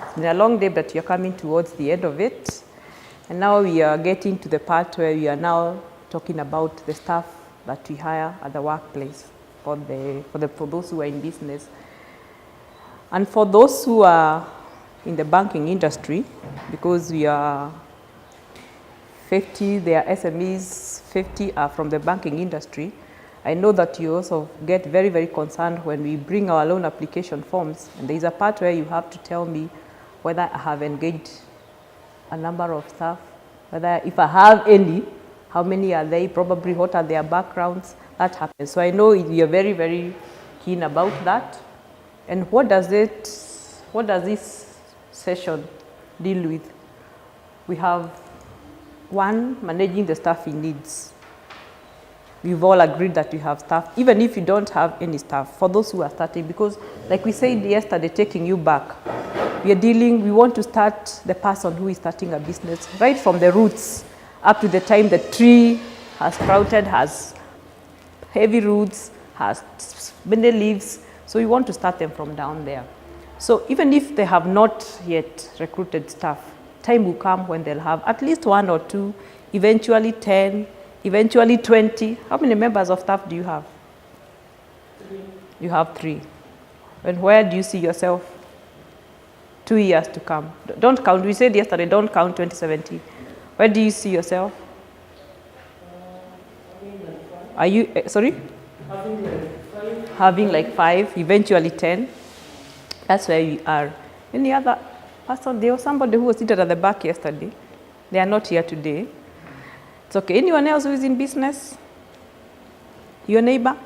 It's been a long day, but you're coming towards the end of it. And now we are getting to the part where we are now talking about the staff that we hire at the workplace for those who are in business. And for those who are in the banking industry, because we are 50, they are SMEs, 50 are from the banking industry. I know that you also get very, very concerned when we bring our loan application forms, and there is a part where you have to tell me whether I have engaged a number of staff, whether if I have any, how many are they, probably what are their backgrounds, that happens. So I know you're very, very keen about that. And what does this session deal with? We have one, managing the staffing needs. We've all agreed that we have staff, even if you don't have any staff, for those who are starting, because like we said yesterday, taking you back, we want to start the person who is starting a business right from the roots up to the time the tree has sprouted, has heavy roots, has many leaves. So we want to start them from down there. So even if they have not yet recruited staff, time will come when they'll have at least 1 or 2, eventually 10, eventually 20. How many members of staff do you have? 3. You have 3. And where do you see yourself 2 years to come? Don't count, we said yesterday, don't count 2017. Where do you see yourself? Are you, sorry? Having like 5, eventually 10. That's where we are. Any other person? There was somebody who was seated at the back yesterday. They are not here today. It's okay. Anyone else who is in business? Your neighbor?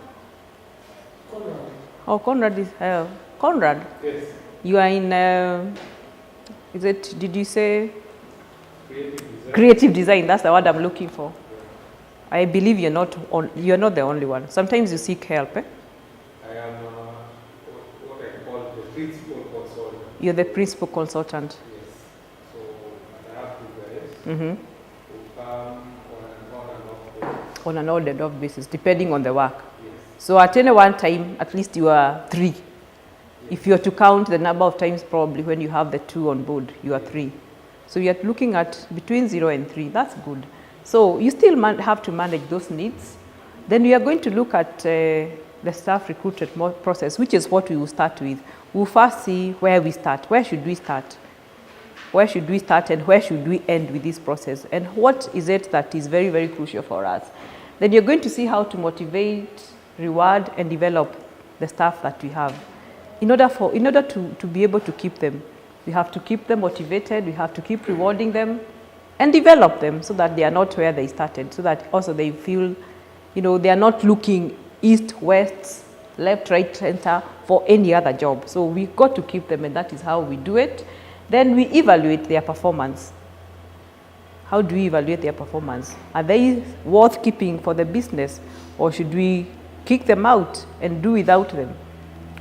Conrad. Oh, Conrad is, Conrad? Yes. You are in, is it, did you say? Creative design. Creative design, that's the word I'm looking for. I believe you're not the only one. Sometimes you seek help, eh? I am what I call the principal consultant. You're the principal consultant. Yes. So I have 2 guys Mm-hmm. who come on and off. On an on and off basis, depending on the work. Yes. So at any one time, at least you are 3. Yes. If you are to count the number of times, probably when you have the 2 on board, you are 3. So you're looking at between 0 and 3. That's good. So you still have to manage those needs. Then we are going to look at the staff recruitment process, which is what we will start with. We'll first see where we start. Where should we start? Where should we start and where should we end with this process? And what is it that is very, very crucial for us? Then you're going to see how to motivate, reward, and develop the staff that we have. In order to be able to keep them, we have to keep them motivated, we have to keep rewarding them, and develop them so that they are not where they started, so that also they feel, they are not looking east, west, left, right, center for any other job. So we've got to keep them, and that is how we do it. Then we evaluate their performance. How do we evaluate their performance? Are they worth keeping for the business, or should we kick them out and do without them?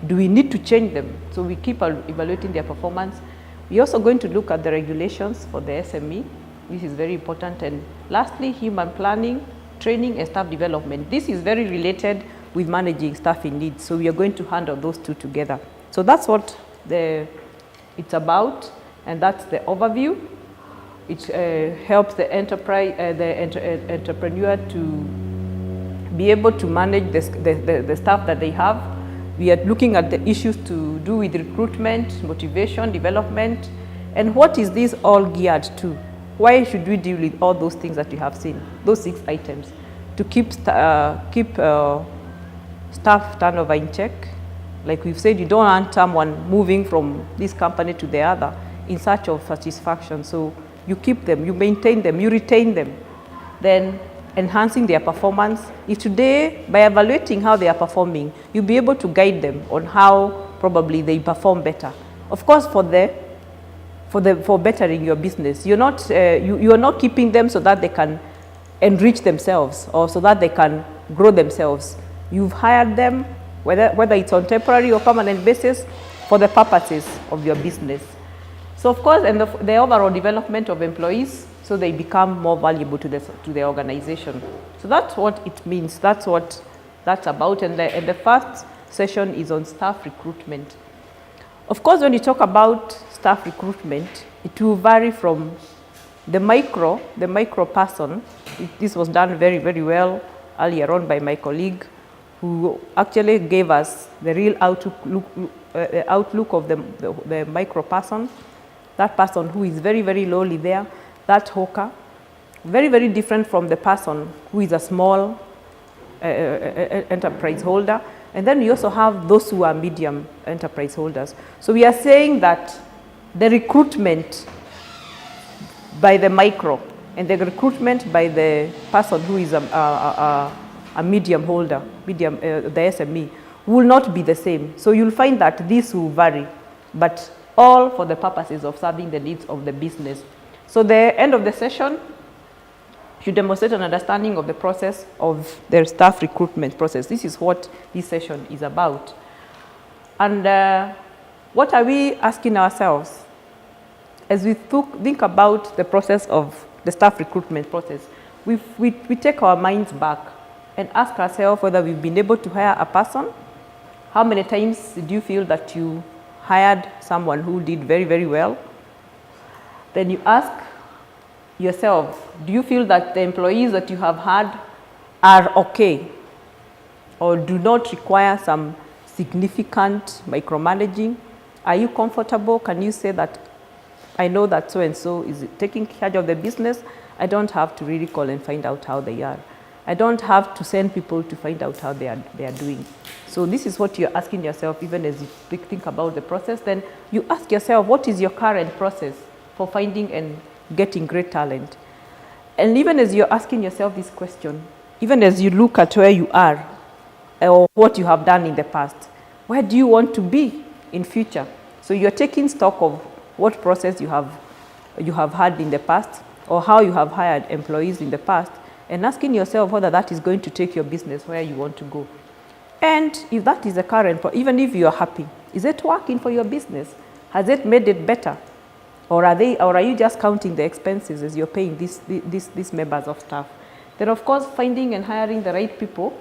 Do we need to change them? So we keep evaluating their performance. We're also going to look at the regulations for the SME. This is very important. And lastly, human planning, training, and staff development. This is very related with managing staffing needs. So we are going to handle those 2 together. So that's what it's about, and that's the overview. It helps the entrepreneur to be able to manage the staff that they have. We are looking at the issues to do with recruitment, motivation, development, and what is this all geared to? Why should we deal with all those things that you have seen, those 6 items, to keep staff turnover in check? Like we've said, you don't want someone moving from this company to the other in search of satisfaction. So you keep them, you maintain them, you retain them. Then enhancing their performance. If today, by evaluating how they are performing, you'll be able to guide them on how probably they perform better. Of course, for bettering your business, you're not keeping them so that they can enrich themselves or so that they can grow themselves. You've hired them, whether it's on temporary or permanent basis, for the purposes of your business. So of course, and the overall development of employees, so they become more valuable to the organization. So that's what it means. That's what that's about. And the first session is on staff recruitment. Of course, when you talk about staff recruitment, it will vary from the micro person. This was done very, very well earlier on by my colleague, who actually gave us the real outlook of the micro person, that person who is very, very lowly there, that hawker, very, very different from the person who is a small enterprise holder. And then we also have those who are medium enterprise holders. So we are saying that the recruitment by the micro and the recruitment by the person who is a medium holder, the SME, will not be the same. So you'll find that this will vary, but all for the purposes of serving the needs of the business. So the end of the session should demonstrate an understanding of the process of their staff recruitment process. This is what this session is about. And what are we asking ourselves? As we think about the process of the staff recruitment process, we take our minds back and ask ourselves whether we've been able to hire a person. How many times did you feel that you hired someone who did very, very well? Then you ask yourself, do you feel that the employees that you have had are okay or do not require some significant micromanaging? Are you comfortable? Can you say that I know that so-and-so is taking charge of the business? I don't have to really call and find out how they are. I don't have to send people to find out how they are doing. So this is what you're asking yourself, even as you think about the process. Then you ask yourself, what is your current process for finding and getting great talent? And even as you're asking yourself this question, even as you look at where you are or what you have done in the past, where do you want to be in future? So you're taking stock of what process you have had in the past or how you have hired employees in the past, and asking yourself whether that is going to take your business where you want to go. And if that is the current, even if you are happy, is it working for your business? Has it made it better? Or are you just counting the expenses as you're paying these members of staff? Then of course, finding and hiring the right people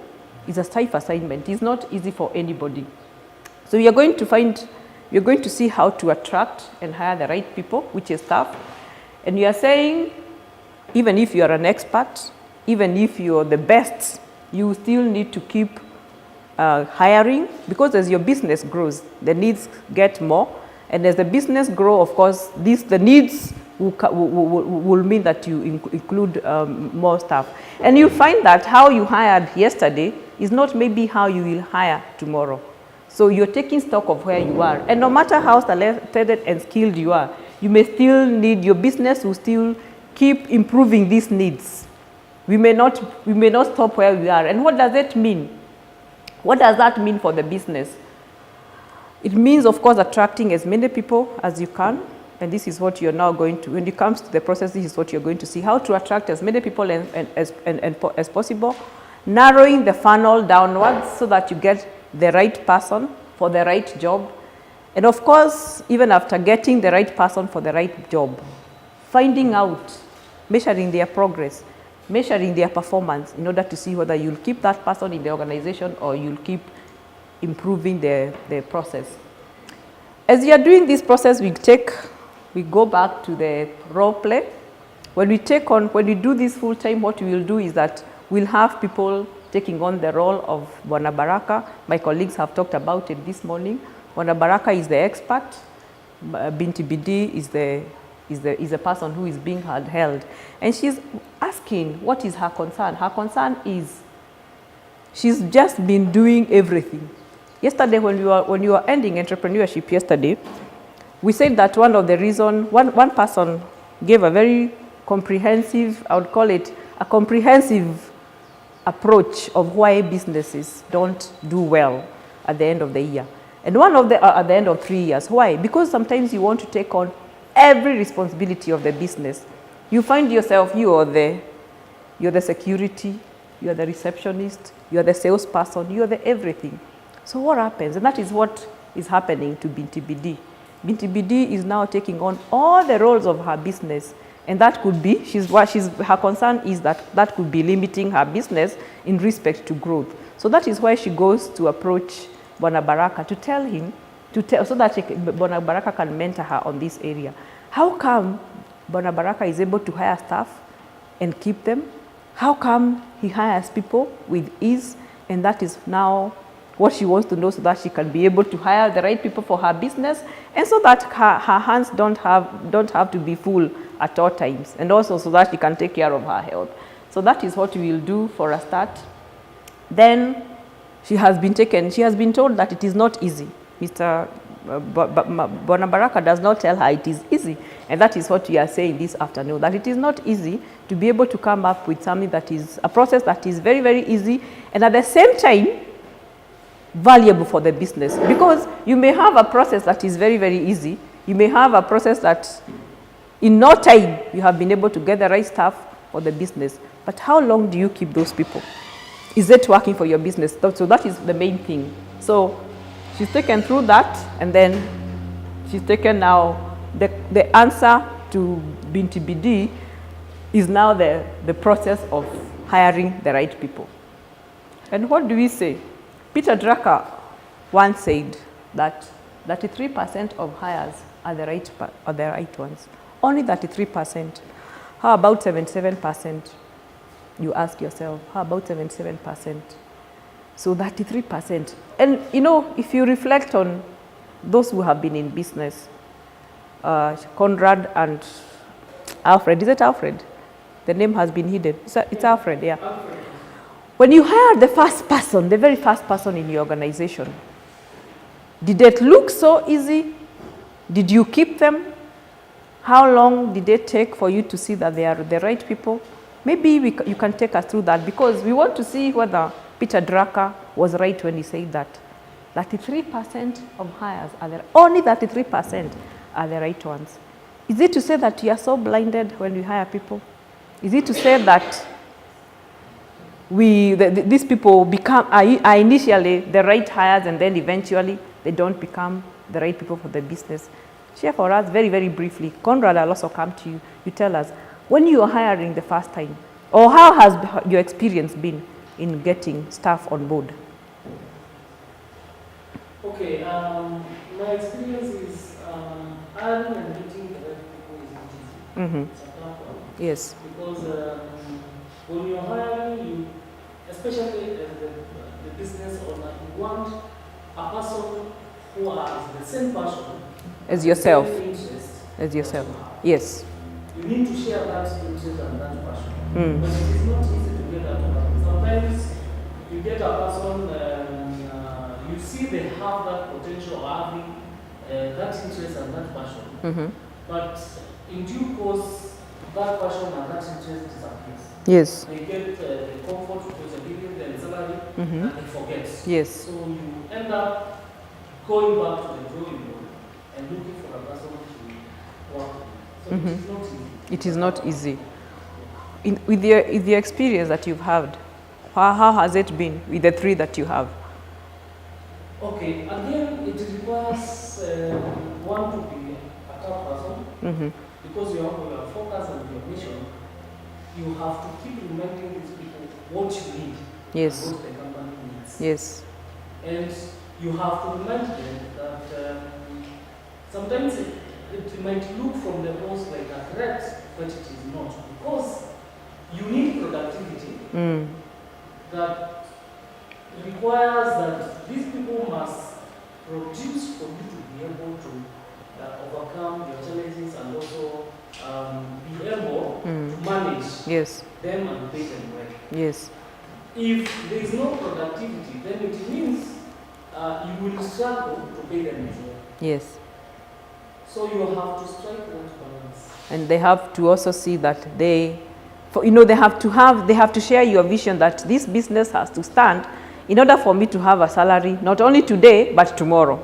is a tough assignment. It's not easy for anybody. So you're going to see how to attract and hire the right people, which is staff. And you are saying, even if you are an expert, even if you're the best, you still need to keep hiring, because as your business grows, the needs get more. And as the business grows, of course, the needs will mean that you include more staff. And you'll find that how you hired yesterday is not maybe how you will hire tomorrow. So you're taking stock of where you are. And no matter how talented and skilled you are, you may still need, your business will still keep improving these needs. We may not stop where we are. And what does it mean? What does that mean for the business? It means, of course, attracting as many people as you can. And this is what you're now going to, when it comes to the process, this is what you're going to see, how to attract as many people as possible, narrowing the funnel downwards so that you get the right person for the right job. And of course, even after getting the right person for the right job, finding out, measuring their progress, measuring their performance in order to see whether you'll keep that person in the organization or you'll keep improving the process. As you are doing this process, we go back to the role play. When we do this full time, what we will do is that we'll have people taking on the role of Bwana Baraka. My colleagues have talked about it this morning. Bwana Baraka is the expert. Binti Bidi is the person who is being held. And she's asking, what is her concern? Her concern is, she's just been doing everything. Yesterday, when you were ending entrepreneurship yesterday, we said that one of the reasons, one person gave a very comprehensive, I would call it a comprehensive approach of why businesses don't do well at the end of the year. And one of at the end of 3 years. Why? Because sometimes you want to take on every responsibility of the business. You find yourself, you're the security, you're the receptionist, you're the salesperson, you're the everything. So what happens? And that is what is happening to Binti Bidi. Binti Bidi is now taking on all the roles of her business. And that could be, her concern is that could be limiting her business in respect to growth. So that is why she goes to approach Bwana Baraka to tell him so that Bwana Baraka can mentor her on this area. How come Bwana Baraka is able to hire staff and keep them? How come he hires people with ease? And that is now what she wants to know, so that she can be able to hire the right people for her business, and so that her hands don't have to be full at all times, and also so that she can take care of her health. So that is what we will do for a start. Then she has been told that it is not easy. Mr. Bwana Baraka does not tell her it is easy, and that is what we are saying this afternoon, that it is not easy to be able to come up with something that is a process that is very, very easy, and at the same time valuable for the business. Because you may have a process that is very, very easy. You may have a process that in no time you have been able to get the right staff for the business. But how long do you keep those people? Is it working for your business? So that is the main thing. So she's taken through that, and then she's taken now the answer to Binti BD is now the process of hiring the right people. And what do we say? Peter Drucker once said that 33% of hires are the right ones. Only 33%. How about 77%? You ask yourself, how about 77%? So 33%. And you know, if you reflect on those who have been in business, Conrad and Alfred, is it Alfred? The name has been hidden. It's Alfred, yeah. Alfred. When you hire the first person, the very first person in your organization, did it look so easy? Did you keep them? How long did it take for you to see that they are the right people? Maybe you can take us through that, because we want to see whether Peter Drucker was right when he said that 33% of hires only 33% are the right ones. Is it to say that you are so blinded when we hire people? Is it to say that these people are initially the right hires, and then eventually they don't become the right people for the business? Share for us very, very briefly. Conrad, I'll also come to you. You tell us, when you are hiring the first time, or how has your experience been in getting staff on board? Okay, my experience is hiring and getting the right people is not easy. Mm-hmm. It's a tough one. Yes. Because when you're hiring, especially the business owner, you want a person who has the same passion as yourself. Same interest as yourself. Yes. You need to share that interest and that passion. Mm. But it is not easy to get that one. Sometimes you get a person, you see they have that potential of having that interest and that passion. Mm-hmm. But in due course, that passion and that interest disappears. Yes. They get the comfort because they're giving them salary, Mm-hmm. and they forget. Yes. So you end up going back to the drawing board and looking for a person to work with. So Mm-hmm. it is not easy. It is not easy. With the experience that you've had, how has it been with the three that you have? Okay, again, it requires one to be a tough person, Mm-hmm. because you have your focus and your mission. You have to keep reminding these people what you need Yes. and what the company needs. Yes. And you have to remind them that sometimes it might look from the post like a threat, but it is not, because you need productivity Mm. that requires that these people must produce for you to be able to overcome your challenges and also be able to manage Yes. them and pay them well. Yes. If there is no productivity, then it means you will struggle to pay them as well. Yes. So you have to strike that balance. And they have to also see that they have to share your vision that this business has to stand in order for me to have a salary, not only today but tomorrow.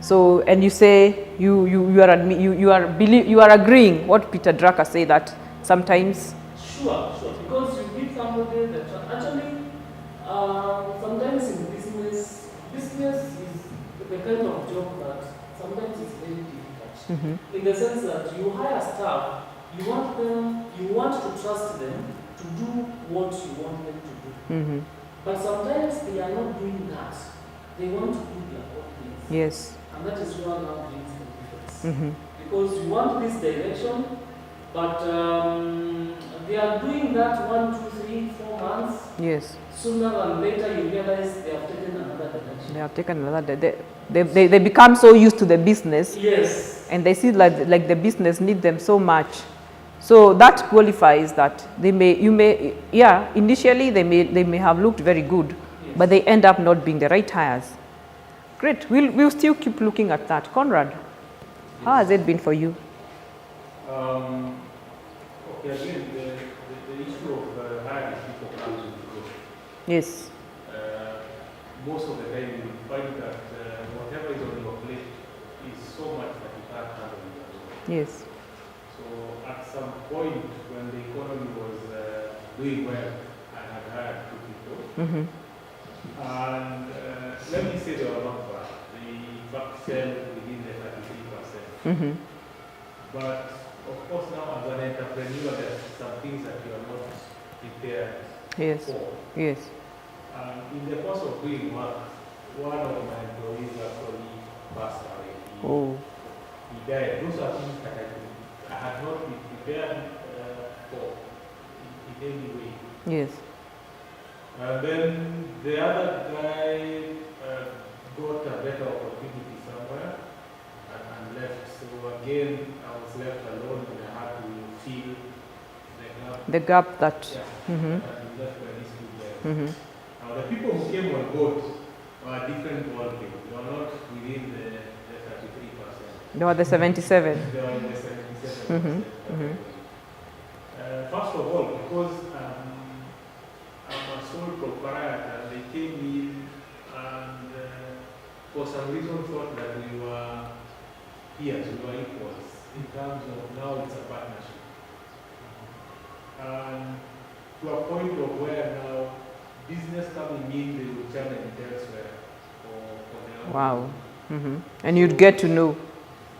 So, and you say you are agreeing what Peter Drucker said, that sometimes. Sure. Because you give somebody that actually sometimes in business is the kind of job that sometimes is very difficult. Mm-hmm. In the sense that you hire staff, you want to trust them to do what you want them to do. Mm-hmm. But sometimes they are not doing that. They want to do their own things. Yes. And that is where now brings the difference. Mm-hmm. Because you want this direction, but they are doing that 1, 2, 3, 4 months. Yes. Sooner or later, you realize they have taken another direction. They have taken another. They become so used to the business. Yes. And they see like the business need them so much. So that qualifies that initially they may have looked very good, Yes. but they end up not being the right hires. Great. We'll still keep looking at that. Conrad, how has it been for you? Okay, again, the issue of hiring people comes with growth. Yes. Most of the time you find that whatever is on your plate is so much that you can't handle it alone. Yes. So at some point when the economy was doing well, I had hired 2 people. Mm-hmm. And let me say they were not bad. They fell within the 33%. Mm-hmm. But of course now as an entrepreneur, there's some things that you are not prepared Yes. for. Yes. And in the course of doing work, one of my employees actually passed away. He died. Those are things that I had not been prepared for in any way. Yes. And then the other guy got a better opportunity somewhere and left. So again, I was left alone and I had to fill The gap that. yeah, Mm-hmm. that I left by these 2 guys. Mm-hmm. Now the people who came on board were a different ballgame. They were not within the 33%. They were the 77. They were in the 77%. Mm-hmm. Mm-hmm. First of all, because I'm a sole proprietor, they came in and for some reason thought that we were peers, we were equals in terms of now it's a partnership. And to a point of where now business coming in, they will challenge elsewhere for their own. Wow. Mm-hmm. And you'd get to know.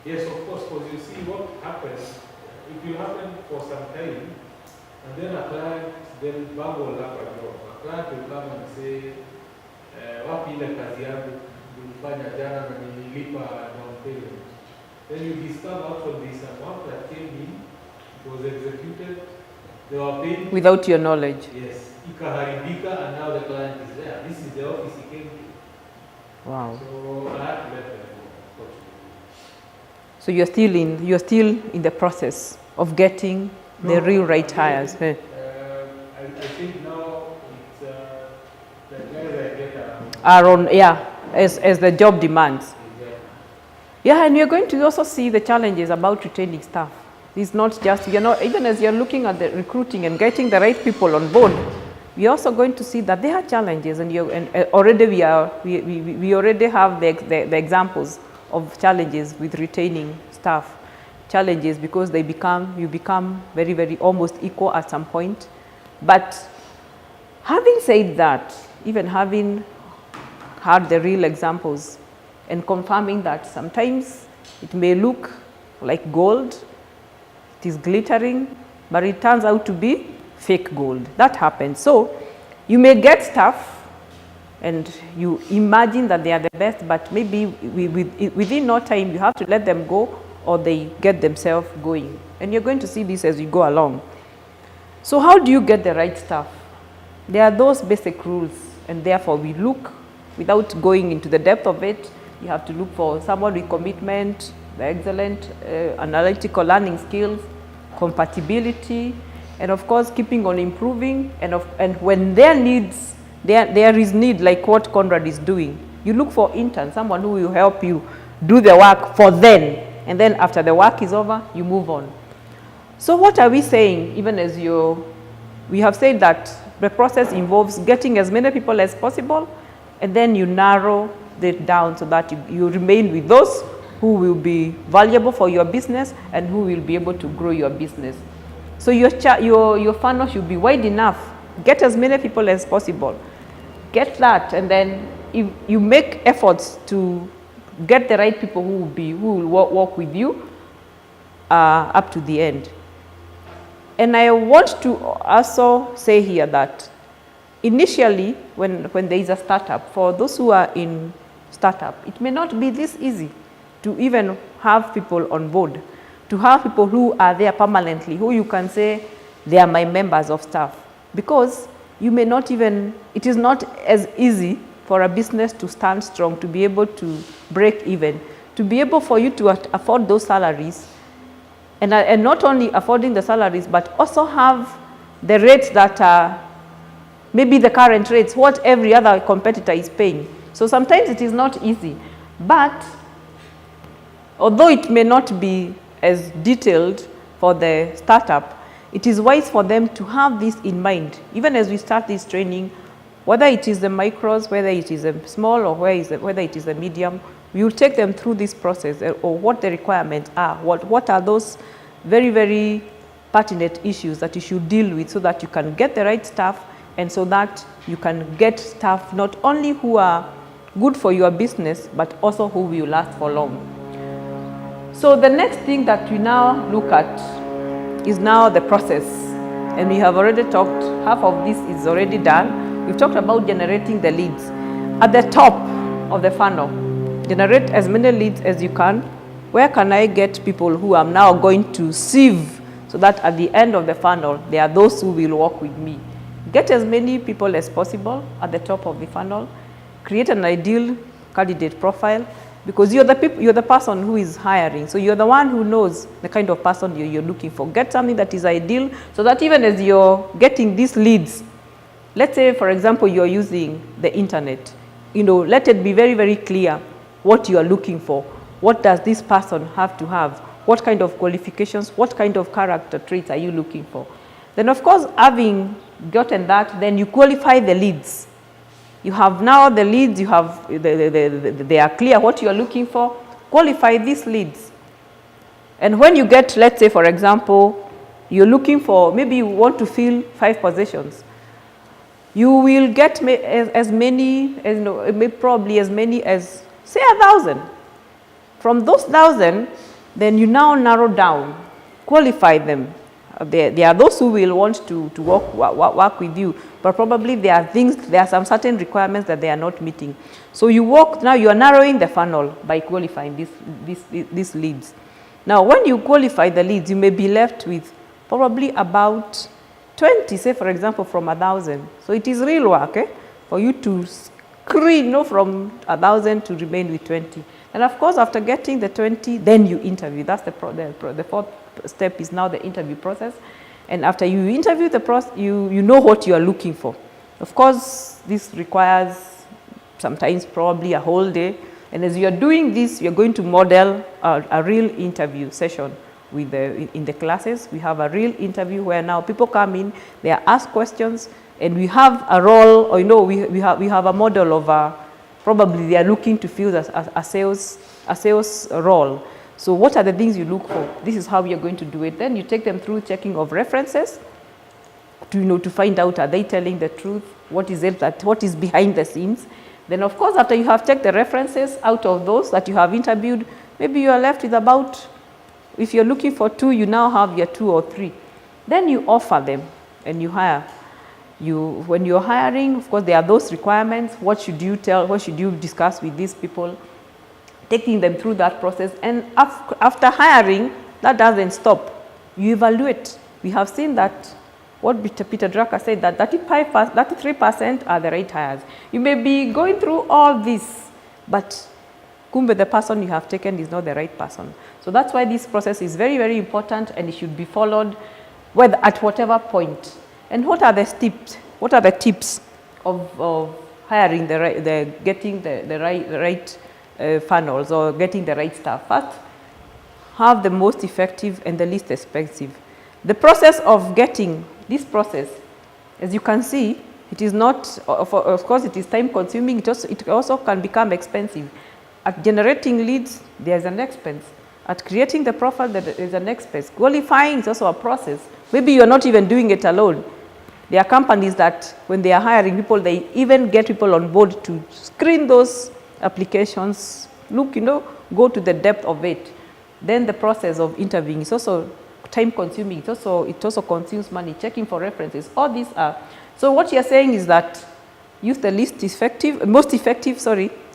Yes, of course, because you see what happens, it will happen for some time, and then a client then bubble up a job. A client will come and say, wapi ile kazi yangu nilifanya jana na nililipa down payment. Then you discover actually this amount that came in, it was executed, they were paid. Without your knowledge. Yes, ikaharibika, and now the client is there. This is the office he came to. Wow. So I had to let them go. So you're still in the process of getting the real right hires. I think now it's the guys I get Are on, as the job demands. Yeah, and you're going to also see the challenges about retaining staff. It's not just, even as you're looking at the recruiting and getting the right people on board, we're also going to see that there are challenges, and already we already have the examples of challenges with retaining staff. Challenges because you become very, very almost equal at some point. But having said that, even having had the real examples and confirming that sometimes it may look like gold, it is glittering, but it turns out to be fake gold. That happens. So you may get staff and you imagine that they are the best, but maybe within no time you have to let them go or they get themselves going. And you're going to see this as you go along. So how do you get the right staff? There are those basic rules, and therefore we look, without going into the depth of it, you have to look for someone with commitment, excellent analytical learning skills, compatibility, and of course keeping on improving. And when there is need, like what Conrad is doing, you look for interns, someone who will help you do the work for them. And then after the work is over, you move on. So what are we saying? Even as we have said that the process involves getting as many people as possible, and then you narrow it down so that you remain with those who will be valuable for your business and who will be able to grow your business. So your funnel should be wide enough. Get as many people as possible. Get that, and then if you make efforts to get the right people who will work with you up to the end. And I want to also say here that initially, when there is a startup, for those who are in startup, it may not be this easy. to even have people on board, to have people who are there permanently, who you can say they are my members of staff. Because you may not even, it is not as easy for a business to stand strong, to be able to break even, to be able for you to afford those salaries, and not only affording the salaries, but also have the rates that are maybe the current rates, what every other competitor is paying. So sometimes it is not easy. But although it may not be as detailed for the startup, it is wise for them to have this in mind. Even as we start this training, whether it is the micros, whether it is a small, or whether it is a medium, we will take them through this process, or what the requirements are, what are those very, very pertinent issues that you should deal with, so that you can get the right staff, and so that you can get staff not only who are good for your business, but also who will last for long. So the next thing that we now look at is now the process. And we have already talked, half of this is already done. We've talked about generating the leads. At the top of the funnel, generate as many leads as you can. Where can I get people who I'm now going to sieve, so that at the end of the funnel, there are those who will work with me. Get as many people as possible at the top of the funnel. Create an ideal candidate profile, because you're the person who is hiring. So you're the one who knows the kind of person you're looking for. Get something that is ideal, so that even as you're getting these leads, let's say, for example, you're using the internet, let it be very, very clear what you are looking for. What does this person have to have? What kind of qualifications, what kind of character traits are you looking for? Then, of course, having gotten that, then you qualify the leads. You have now the leads, you have, they are clear what you are looking for. Qualify these leads. And when you get, let's say, for example, you're looking for, maybe you want to fill 5 positions. You will get as many, probably as many as, say, 1,000. From those 1,000, then you now narrow down, qualify them. There are those who will want to work with you, but probably there are some certain requirements that they are not meeting. So now you are narrowing the funnel by qualifying these leads. Now, when you qualify the leads, you may be left with probably about 20, say, for example, from 1,000. So it is real work, for you to screen, from 1,000 to remain with 20. And of course, after getting the 20, then you interview. That's the fourth step is now the interview process. And after you interview the process, you know what you are looking for. Of course, this requires sometimes probably a whole day. And as you are doing this, you're going to model a real interview session in the classes. We have a real interview where now people come in, they are asked questions, and we have a role, or we have a model of probably they are looking to fill a sales role. So what are the things you look for? This is how you're going to do it. Then you take them through checking of references to find out, are they telling the truth? What is behind the scenes? Then, of course, after you have checked the references out of those that you have interviewed, maybe you are left with about, if you're looking for 2, you now have your 2 or 3. Then you offer them and you hire. When you're hiring, of course, there are those requirements. What should you discuss with these people? Taking them through that process. And after hiring, that doesn't stop. You evaluate. We have seen that, what Peter Drucker said, that 33% are the right hires. You may be going through all this, but the person you have taken is not the right person. So that's why this process is very, very important, and it should be followed at whatever point. And what are the tips? What are the tips of hiring getting the right funnels, or getting the right staff? First, have the most effective and the least expensive. The process of getting this process, as you can see, it is not, of course, it is time consuming. It also can become expensive. At generating leads, there's an expense. At creating the profile, there is an expense. Qualifying is also a process. Maybe you're not even doing it alone. There are companies that when they are hiring people, they even get people on board to screen those applications, go to the depth of it. Then the process of interviewing is also time consuming. It also consumes money, checking for references. All these are. So what you're saying is that use the most effective,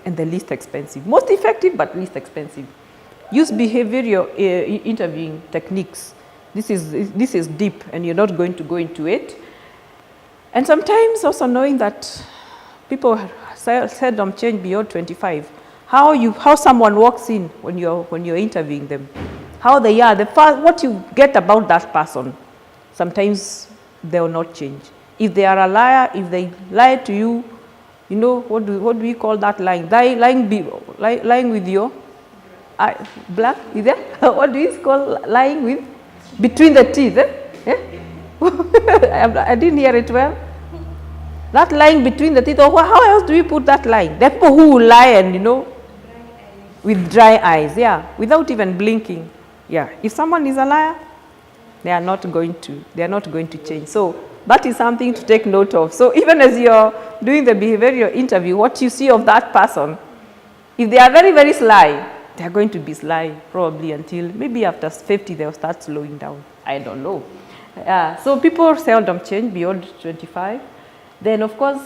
and the least expensive. Most effective, but least expensive. Use behavioral interviewing techniques. This is deep, and you're not going to go into it. And sometimes also knowing that people seldom change beyond 25. How someone walks in when you're interviewing them, how they are, what you get about that person. Sometimes they will not change. If they are a liar, if they lie to you, you know, what do we call that lying? Lying with your black, is there? What do you call lying with? Between the teeth, eh? I didn't hear it well. That lying between the teeth, or how else do we put that lying? There are people who will lie and, you know, with dry eyes, yeah, without even blinking. Yeah, if someone is a liar, they are not going to change. So that is something to take note of. So even as you're doing the behavioral interview, what you see of that person, if they are very, very sly, they are going to be sly probably until maybe after 50 they'll start slowing down. I don't know. So people seldom change beyond 25. Then of course,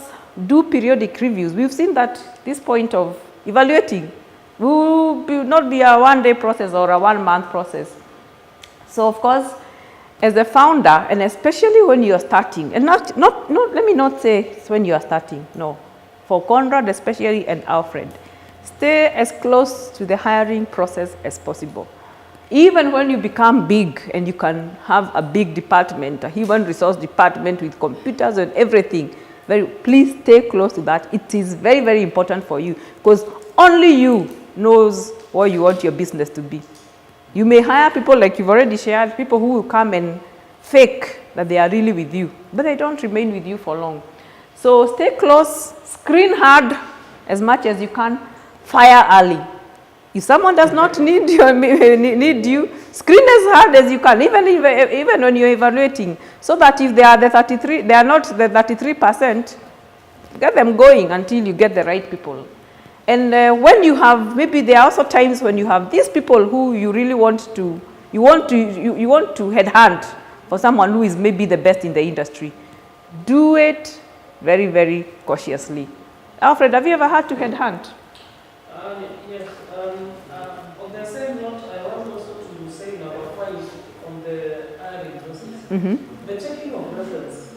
do periodic reviews. We've seen that this point of evaluating will not be a one-day process or a one-month process. So of course, as a founder, and especially when you are starting, and not let me not say it's when you are starting, no. For Conrad especially and Alfred, stay as close to the hiring process as possible. Even when you become big and you can have a big department, a human resource department with computers and everything, please stay close to that. It is very, very important for you because only you knows what you want your business to be. You may hire people, like you've already shared, people who will come and fake that they are really with you, but they don't remain with you for long. So stay close, screen hard as much as you can, fire early. If someone does not need you, screen as hard as you can, even when you're evaluating, so that if they are they are not the 33%, get them going until you get the right people. And when you have, maybe there are also times when you have these people who you really want to headhunt for someone who is maybe the best in the industry. Do it very, very cautiously. Alfred, have you ever had to headhunt? Yes. On the same note, I want also to say number 5 on the hiring process. Mm-hmm. The checking of reference.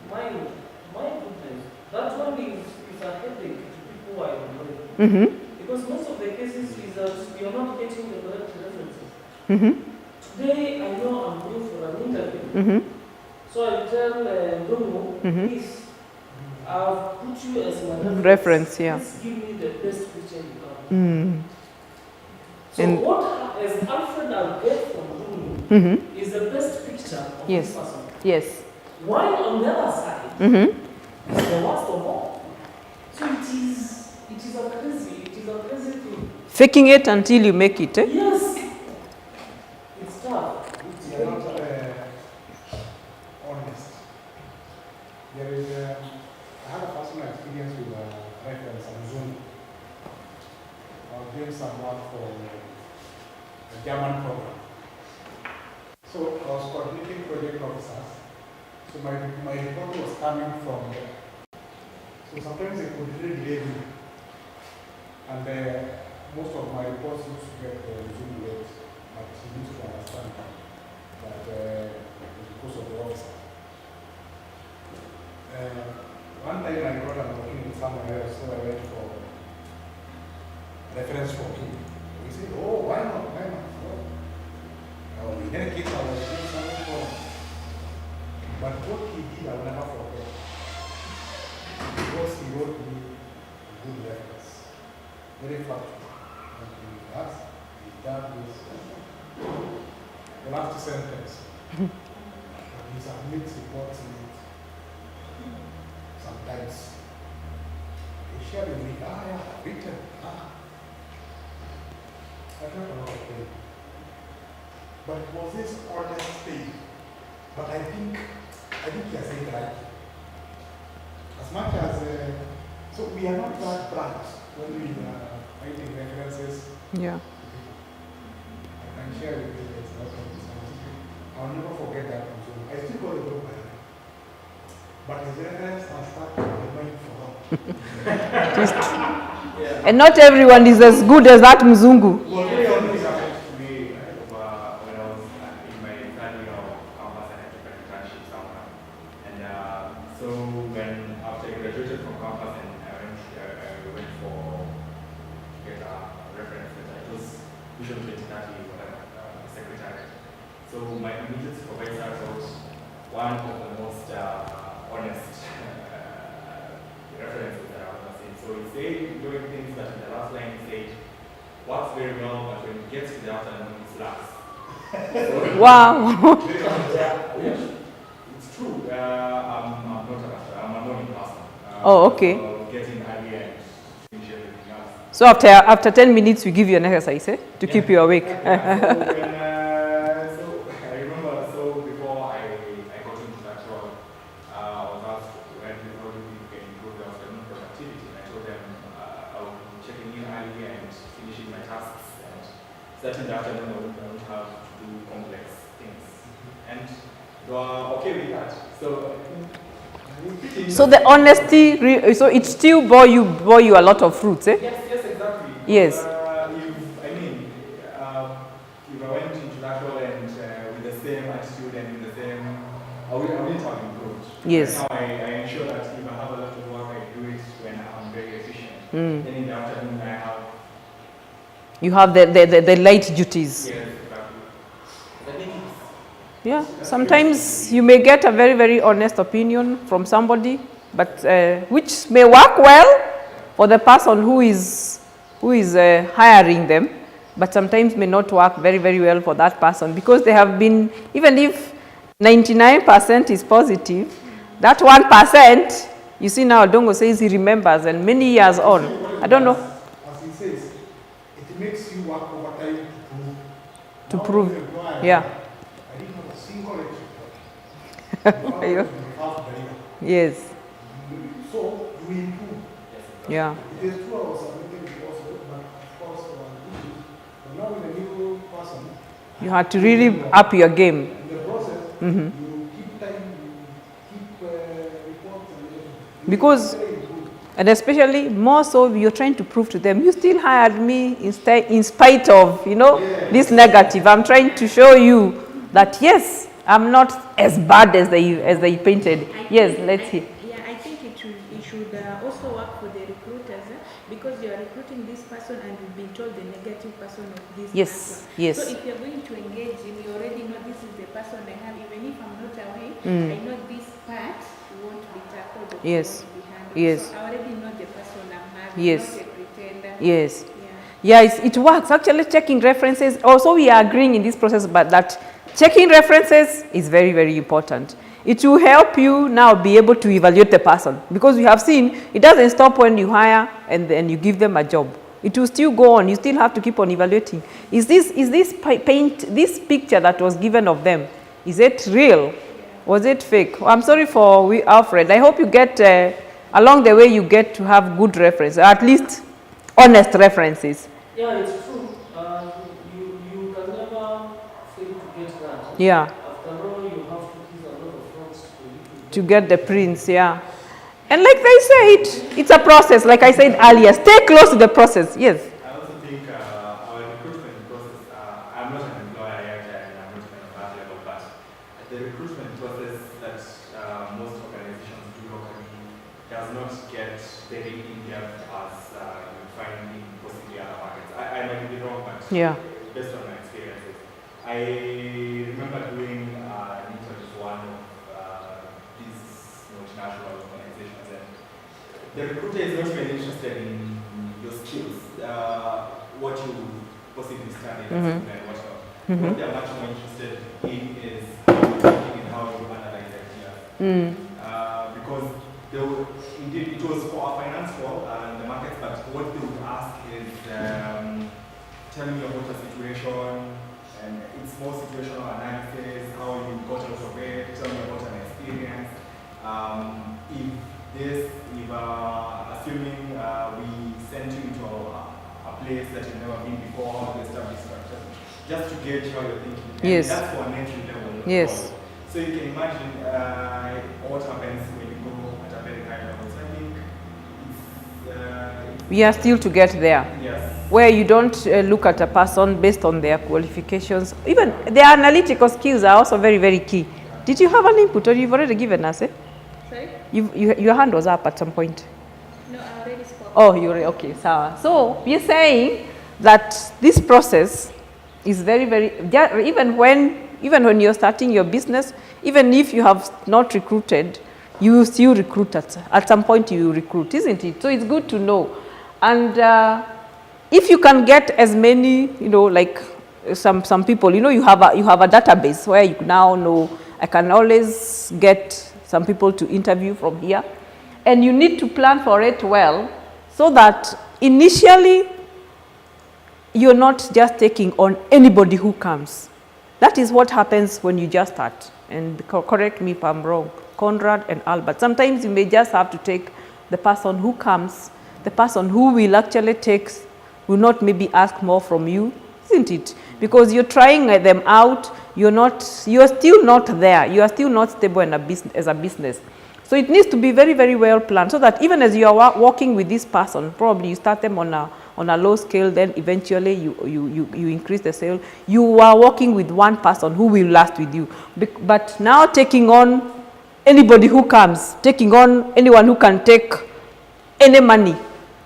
My goodness, that one is a headache to people who are employed. Mm-hmm. Because most of the cases is that you're not getting the correct references. Mm-hmm. Today, I know I'm going for an interview. Mm-hmm. So I tell Domo, Mm-hmm. please, I've put you as my Reference, yeah. Please give me the best picture you can. Mm. So And what as Alfred I'll get from Domo mm-hmm. is the best picture of Yes. this person. Yes. While on the other side, Mm-hmm. is the worst of all. So it is a crazy thing. Faking it until you make it, eh? Yes. It's tough. It's They are very not tough. honest. There is, I had a personal experience with a reference on Zoom. I was doing some work for a German program. So I was coordinating project officers. So my report was coming from there. So sometimes they could really delay me. And most of my reports used to get Zoom late. But he needs to understand that it's because of the officer. One time I got I'm working with someone else, so I went for reference for him. He said, oh, why not? In any case, I was doing something for him. But what he did, I will never forget. Because he wrote me a good reference. Very factual. He done this. The last sentence. He submits reports in it. Sometimes he shared with me, written. I don't know what to say. But it was this honest thing. But I think he has said right. As much as, so we are not that bright when we are writing references. Yeah. I can share with you this. I'll never forget that. I still got the book by heart. But his reference has started remaining for him. And not everyone is as good as that Mzungu. Well, very honest. reference letter. It was Vision 2030, whatever, secretariat. So my immediate supervisor wrote one of the most honest references that I've ever seen. So he said doing things that in the last line he said, works very well, but when it gets to the afternoon, it slacks. Wow. It's true. I'm not a master. I'm a morning person. Oh, okay. So getting early and finish everything else. So after 10 minutes, we give you an exercise, to keep you awake. So I remember, before I got into that role, I was asked how do we can improve the afternoon productivity. And I told them I would be checking in early and finishing my tasks. And starting the afternoon, I wouldn't have to do complex things. And they were okay with that. So the honesty, so it still bore you a lot of fruits, eh? Yes, exactly. Yes. If I went into that role and with the same attitude and with the same, I wouldn't have improved. Yes. Right now I ensure that if I have a lot of work, I do it when I'm very efficient. Then in the afternoon, you have the light duties. Yes, exactly. I think Yeah, sometimes you may get a very, very honest opinion from somebody, but which may work well for the person who is hiring them, but sometimes may not work very, very well for that person because they have been, even if 99% is positive, that 1%, you see now Dongo says he remembers and many years on, I don't know. As he says, it makes you work overtime to prove. Yeah. I didn't have a single Yeah. Yes. So we improve. Yeah. It is 2 hours submitting also, but of course, but now with a new person, You had to really up your game. in the process, you keep time, you keep reports and everything. Because, and especially more so, you're trying to prove to them, you still hired me in spite of, this negative. I'm trying to show you that, yes, I'm not as bad as they painted. Yes, let's see. Yeah, I think it should also work for the recruiters because you are recruiting this person and you've been told the negative person of this person. Yes. So if you're going to engage him, you already know this is the person I have. Even if I'm not away, I know this part won't be tackled or won't be handled. Yes. So I already know the person I'm having, Yes. not a pretender. Yes. Yeah. Yeah, it works. Actually, checking references. Also, we are agreeing in this process, but that checking references is very, very important. It will help you now be able to evaluate the person because we have seen it doesn't stop when you hire and then you give them a job. It will still go on. You still have to keep on evaluating. Is this picture that was given of them, is it real? Was it fake? I'm sorry for Alfred. I hope you get, along the way, you get to have good references, or at least honest references. Yeah, it's true. You can never fail to get that. Yeah. After all, you have to use a lot of fruits To get the prints, yeah. And like they said, it's a process. Like I said earlier, stay close to the process. Yes. I also think our recruitment process, I'm not an employer yet and I'm not on that level, but the recruitment process that most organizations do locally does not get very in-depth as you find in possibly other markets. I might be wrong, but based on my experiences. I remember doing an interview for one of these multinational organizations, and the recruiter is not really interested in your skills, what you possibly studied and whatever. What they are much more interested in is in how you analyze ideas. Because they will, indeed it was for our finance role and the markets, but what they would ask is tell me about a situation, and it's more situational analysis, how you got out of it, tell me about an experience. If assuming we sent you to a place that you've never been before, how to establish structures, just to gauge how you're thinking. Yes. And that's for an entry level. Yes. Role. So you can imagine what happens when you go at a very high level. So I think we are still to get there. Yes. Where you don't look at a person based on their qualifications. Even their analytical skills are also very, very key. Did you have an input or you've already given us? Sorry? Your hand was up at some point. No, I already spoke. Oh, you're okay, sawa. So we're saying that this process is very, even when you're starting your business, even if you have not recruited, you will still recruit at some point. You will recruit, isn't it? So it's good to know. And if you can get as many, like some people, you have a database where you now know I can always get some people to interview from here, and you need to plan for it well, so that initially you're not just taking on anybody who comes. That is what happens when you just start. And correct me if I'm wrong, Conrad and Albert. Sometimes you may just have to take the person who comes, the person who will actually take, will not maybe ask more from you, isn't it? Because you're trying them out, you're still not there, you are still not stable as a business. So it needs to be very, very well planned, so that even as you are working with this person, probably you start them on a low scale, then eventually you increase the sale. You are working with one person who will last with you. But now taking on anybody who comes, taking on anyone who can take any money,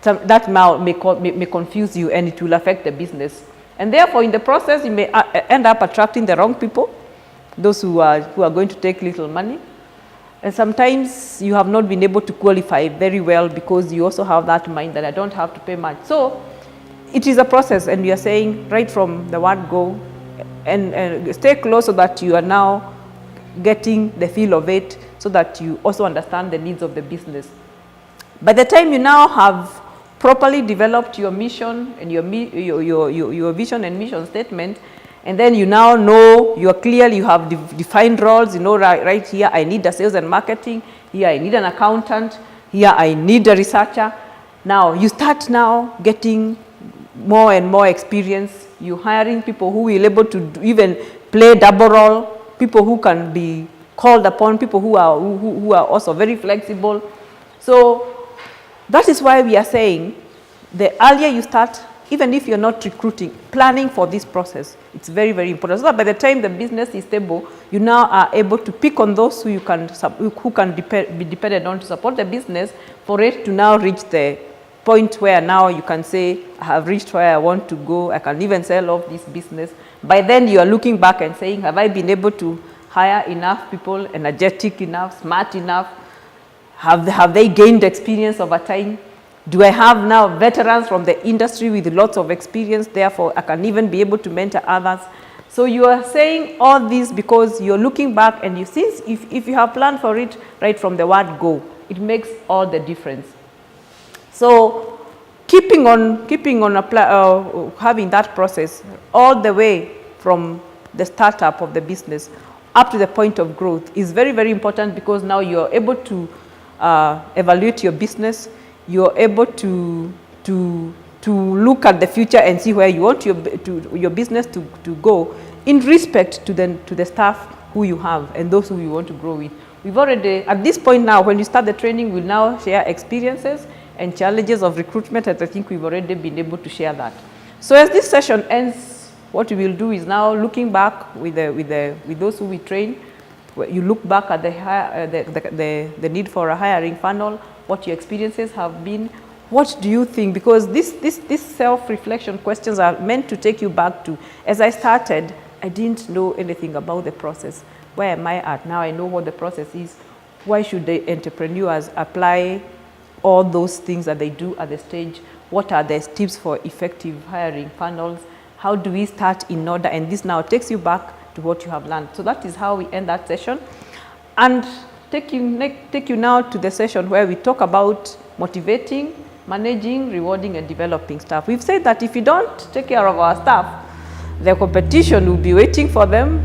that may confuse you, and it will affect the business. And therefore, in the process, you may end up attracting the wrong people, those who are going to take little money. And sometimes you have not been able to qualify very well, because you also have that mind that I don't have to pay much. So it is a process, and we are saying right from the word go, and stay close, so that you are now getting the feel of it, so that you also understand the needs of the business. By the time you now have properly developed your mission and your vision and mission statement, and then you now know, you have defined roles, right here I need a sales and marketing, here I need an accountant, here I need a researcher. Now you start now getting more and more experience. You're hiring people who will be able to even play double role, people who can be called upon, people who are also very flexible. So that is why we are saying the earlier you start, even if you're not recruiting, planning for this process, it's very, very important. So that by the time the business is stable, you now are able to pick on those who can be depended on to support the business, for it to now reach the point where now you can say, I have reached where I want to go, I can even sell off this business. By then you are looking back and saying, have I been able to hire enough people, energetic enough, smart enough? Have they gained experience over time? Do I have now veterans from the industry with lots of experience, therefore I can even be able to mentor others? So you are saying all this because you're looking back, and if you have planned for it right from the word go, it makes all the difference. So keeping on having that process all the way from the startup of the business up to the point of growth is very, very important, because now you're able to evaluate your business. You're able to look at the future and see where you want your business to go, in respect to the staff who you have and those who you want to grow with. We've already, at this point now, when you start the training, we'll now share experiences and challenges of recruitment, and I think we've already been able to share that. So as this session ends, what we will do is now looking back with those who we train. You look back at the need for a hiring funnel, what your experiences have been, what do you think? Because these self-reflection questions are meant to take you back to, as I started, I didn't know anything about the process. Where am I at? Now I know what the process is. Why should the entrepreneurs apply all those things that they do at the stage? What are the tips for effective hiring funnels? How do we start in order? And this now takes you back to what you have learned. So that is how we end that session. And take you now to the session where we talk about motivating, managing, rewarding, and developing staff. We've said that if you don't take care of our staff, the competition will be waiting for them.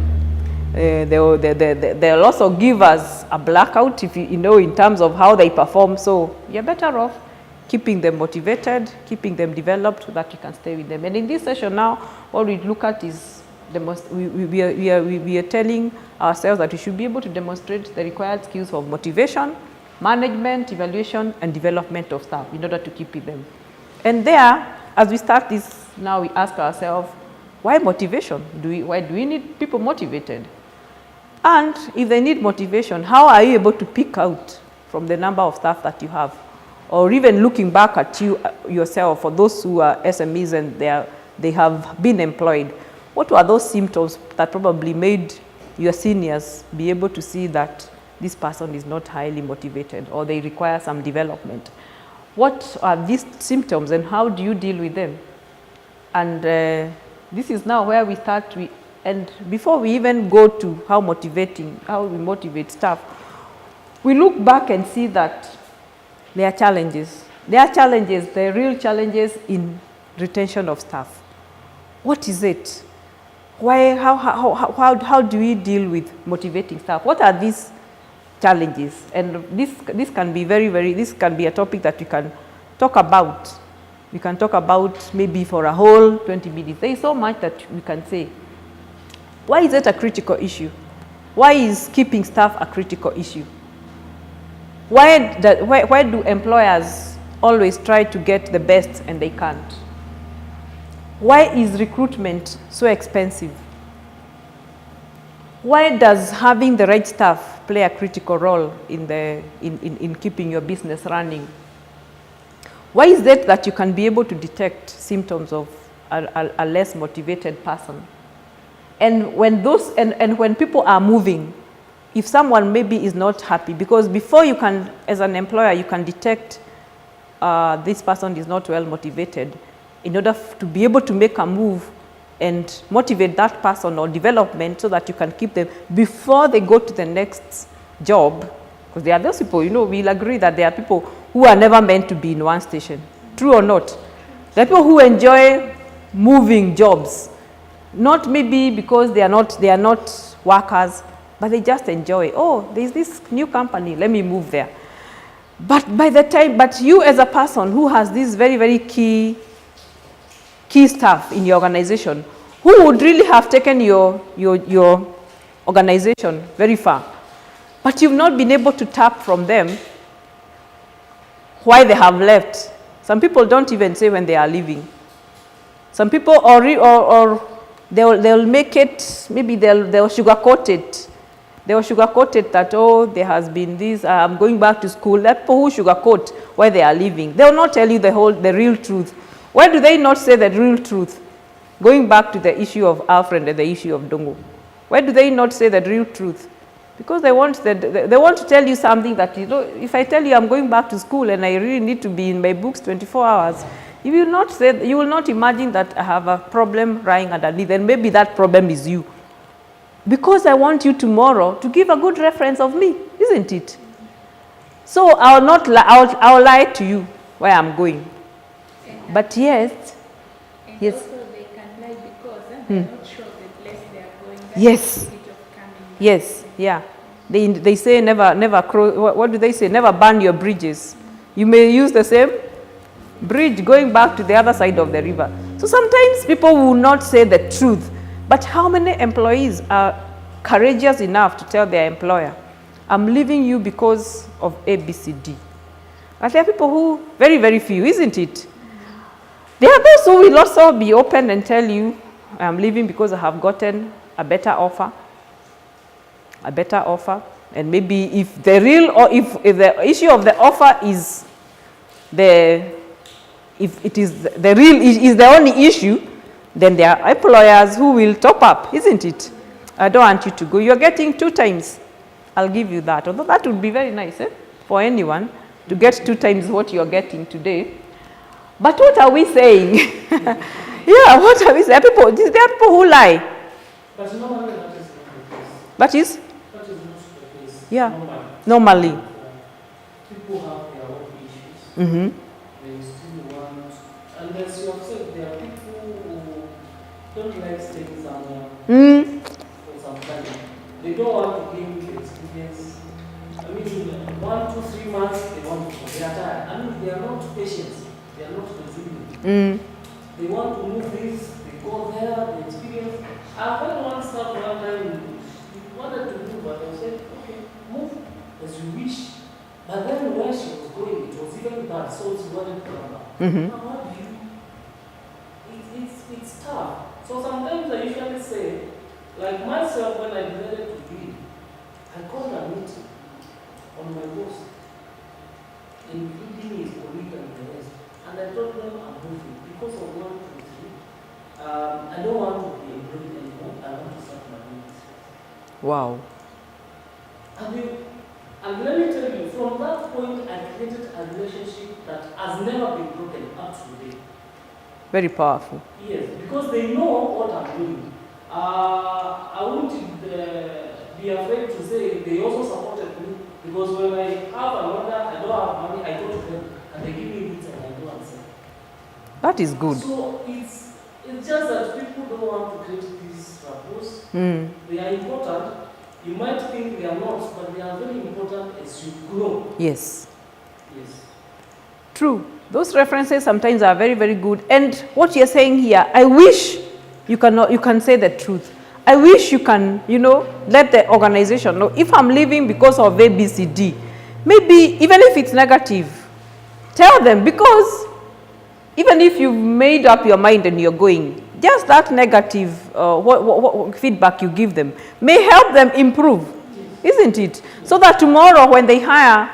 They'll also give us a blackout, if in terms of how they perform. So you're better off keeping them motivated, keeping them developed, so that you can stay with them. And in this session now, what we look at is we are telling ourselves that we should be able to demonstrate the required skills of motivation, management, evaluation, and development of staff in order to keep with them. And there, as we start this, now we ask ourselves, why motivation? Why do we need people motivated? And if they need motivation, how are you able to pick out from the number of staff that you have? or even looking back at you yourself, for those who are SMEs and they have been employed, what were those symptoms that probably made your seniors be able to see that this person is not highly motivated or they require some development? What are these symptoms and how do you deal with them? And this is now where we start, and before we even go to how we motivate staff, we look back and see that there are challenges. There are challenges, there are real challenges in retention of staff. What is it? Why, how do we deal with motivating staff? What are these challenges? And this can be this can be a topic that we can talk about. We can talk about maybe for a whole 20 minutes. There is so much that we can say. Why is it a critical issue? Why is keeping staff a critical issue? Why do employers always try to get the best and they can't? Why is recruitment so expensive? Why does having the right staff play a critical role in keeping your business running? Why is it that you can be able to detect symptoms of a less motivated person? And when when people are moving, if someone maybe is not happy, because before you can, as an employer, you can detect this person is not well motivated, in order to be able to make a move and motivate that person or development so that you can keep them before they go to the next job. Because there are those people, we'll agree that there are people who are never meant to be in one station. True or not? There are people who enjoy moving jobs. Not maybe because they are not workers, but they just enjoy. Oh, there's this new company, let me move there. But but you as a person who has this very, very key staff in your organization, who would really have taken your organization very far, but you've not been able to tap from them why they have left. Some people don't even say when they are leaving. Some people, or they'll make it, maybe they'll sugarcoat it. They will sugarcoat it that, oh, there has been this, I'm going back to school. There are people who sugarcoat why they are leaving. They will not tell you the real truth. Why do they not say the real truth? Going back to the issue of Alfred and the issue of Dongo. Why do they not say the real truth? Because they want to tell you something that, if I tell you I'm going back to school and I really need to be in my books 24 hours, you will not imagine that I have a problem lying underneath, and maybe that problem is you. Because I want you tomorrow to give a good reference of me, isn't it? So I'll lie to you where I'm going. But yes. And also they can lie because they're not sure the place they are going. Yes. Yes, yeah. They say never cross, what do they say? Never burn your bridges. You may use the same bridge going back to the other side of the river. So sometimes people will not say the truth. But how many employees are courageous enough to tell their employer, I'm leaving you because of A, B, C, D? But there are people who, very, very few, isn't it? There are those who will also be open and tell you, I'm leaving because I have gotten a better offer. And maybe if the issue of the offer is if it is the real is the only issue, then there are employers who will top up, isn't it? I don't want you to go. You're getting 2 times. I'll give you that. Although that would be very nice for anyone to get 2 times what you're getting today. But what are we saying? Yeah, what are we saying? There are people who lie. But normally that is not the case. That is? That is not the case. Yeah. Normally. People have their own issues. Mm-hmm. They still want, and as you have said, there are people who don't like staying somewhere for some time. They don't want to gain the experience. I mean, 1, 2, 3 months, they want to go. They are tired. I mean, they are not patient. They are not resilient. They want to move this, they go there, they experience. I've had one staff one time, he wanted to move, but I said, okay, move as you wish. But then where she was going, it was even bad, so she wanted to come back. Now, how do you? It's tough. So sometimes I usually say, like myself, when I decided to leave, I called a meeting on my boss. including his colleague and the rest. And I told them I'm moving because of 1, 2, 3. I don't want to be employed anymore. I want to start my own business. Wow. And let me tell you, from that point, I created a relationship that has never been broken up to today. Very powerful. Yes, because they know what I'm doing. I wouldn't be afraid to say they also supported me, because when I have an order, I don't have money, I go to them and they give me bits and I go and sell. That is good. So it's just that people don't want to create these rapport. They are important. You might think they are not, but they are very important as you grow. Yes. Yes. True. Those references sometimes are very, very good. And what you're saying here, I wish you can say the truth. I wish you can, let the organization know if I'm leaving because of ABCD. Maybe even if it's negative, tell them, because even if you've made up your mind and you're going, just that negative what feedback you give them may help them improve, isn't it? So that tomorrow when they hire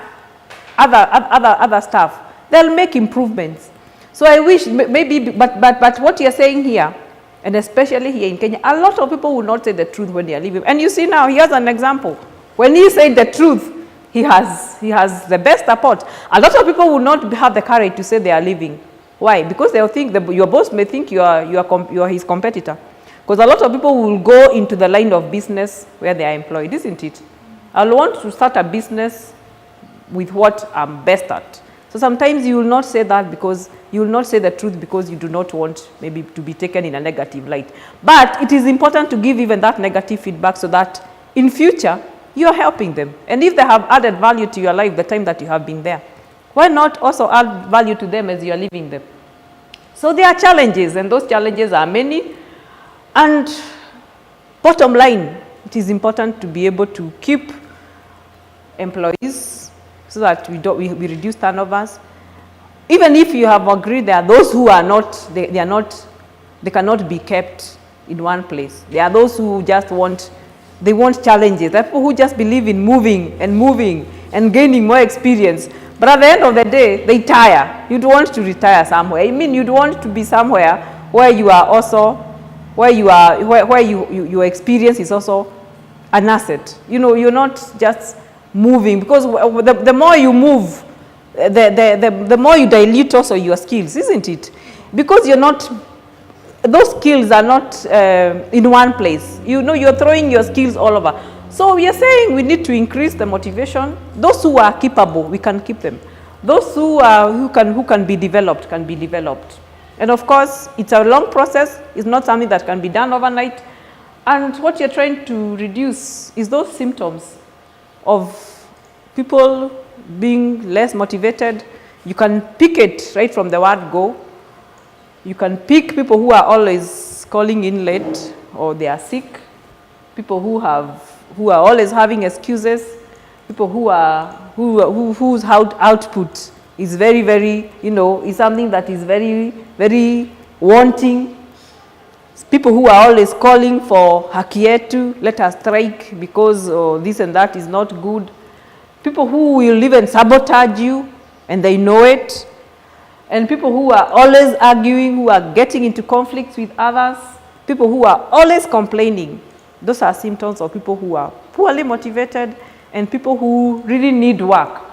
other staff, they'll make improvements. So I wish maybe, but what you're saying here, and especially here in Kenya, a lot of people will not say the truth when they are leaving. And you see now, here's an example. When he said the truth, he has the best support. A lot of people will not have the courage to say they are leaving. Why? Because they'll think your boss may think you are his competitor. Because a lot of people will go into the line of business where they are employed, isn't it? I'll want to start a business with what I'm best at. So sometimes you will not say that, because you will not say the truth because you do not want maybe to be taken in a negative light. But it is important to give even that negative feedback so that in future you are helping them. And if they have added value to your life the time that you have been there, why not also add value to them as you are leaving them? So there are challenges, and those challenges are many. And bottom line, it is important to be able to keep employees so that we reduce turnovers. Even if you have agreed, there are those who are not, they cannot be kept in one place. There are those who just want challenges. There are people who just believe in moving and gaining more experience. But at the end of the day, they tire. You'd want to retire somewhere. I mean, you'd want to be somewhere where you are also, where your experience is also an asset. You're not just moving, because the more you move, the more you dilute also your skills, isn't it? Because those skills are not in one place. You're throwing your skills all over. So we are saying we need to increase the motivation. Those who are capable, we can keep them. Those who can be developed, can be developed. And of course, it's a long process. It's not something that can be done overnight. And what you're trying to reduce is those symptoms of people being less motivated. You can pick it right from the word go. You can pick people who are always calling in late, or they are sick. People who are always having excuses. People whose output is very, very, is something that is very, very wanting. People who are always calling for haki yetu, let us strike because this and that is not good. People who will even sabotage you and they know it. And people who are always arguing, who are getting into conflicts with others. People who are always complaining. Those are symptoms of people who are poorly motivated and people who really need work.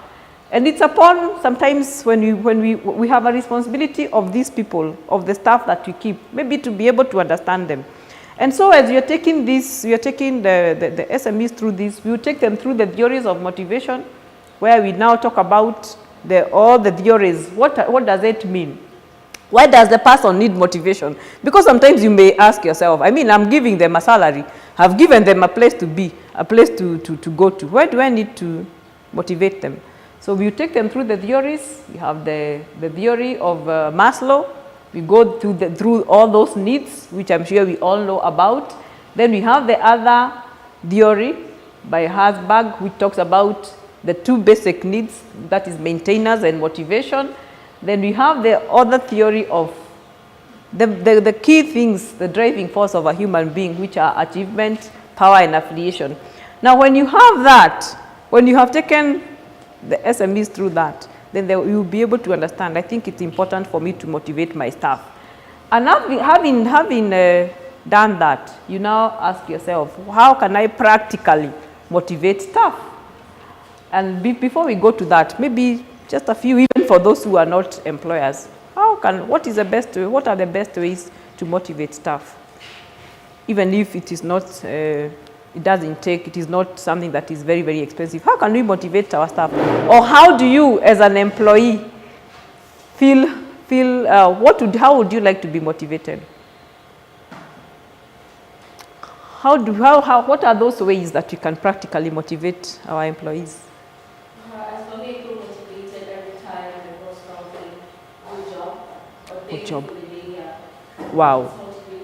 And it's upon, sometimes when we have a responsibility of these people, of the staff that we keep, maybe to be able to understand them. And so as you're taking this, you're taking the SMEs through this, we'll take them through the theories of motivation, where we now talk about all the theories. What does it mean? Why does the person need motivation? Because sometimes you may ask yourself, I mean, I'm giving them a salary, I've given them a place to be, a place to go to. Why do I need to motivate them? So we take them through the theories. We have the theory of Maslow. We go through all those needs, which I'm sure we all know about. Then we have the other theory by Herzberg, which talks about the two basic needs, that is maintenance and motivation. Then we have the other theory of the key things, the driving force of a human being, which are achievement, power, and affiliation. Now, when you have that, when you have taken the SMEs through that, then you'll be able to understand. I think it's important for me to motivate my staff. And having done that, you now ask yourself, how can I practically motivate staff? And before we go to that, maybe just a few, even for those who are not employers, what are the best ways to motivate staff? Even if it is not, it is not something that is very, very expensive. How can we motivate our staff? Or how do you, as an employee, how would you like to be motivated? What are those ways that we can practically motivate our employees? As for me, I feel motivated every time I go something, good job, or Good thank you job. for the day, yeah. Wow. It's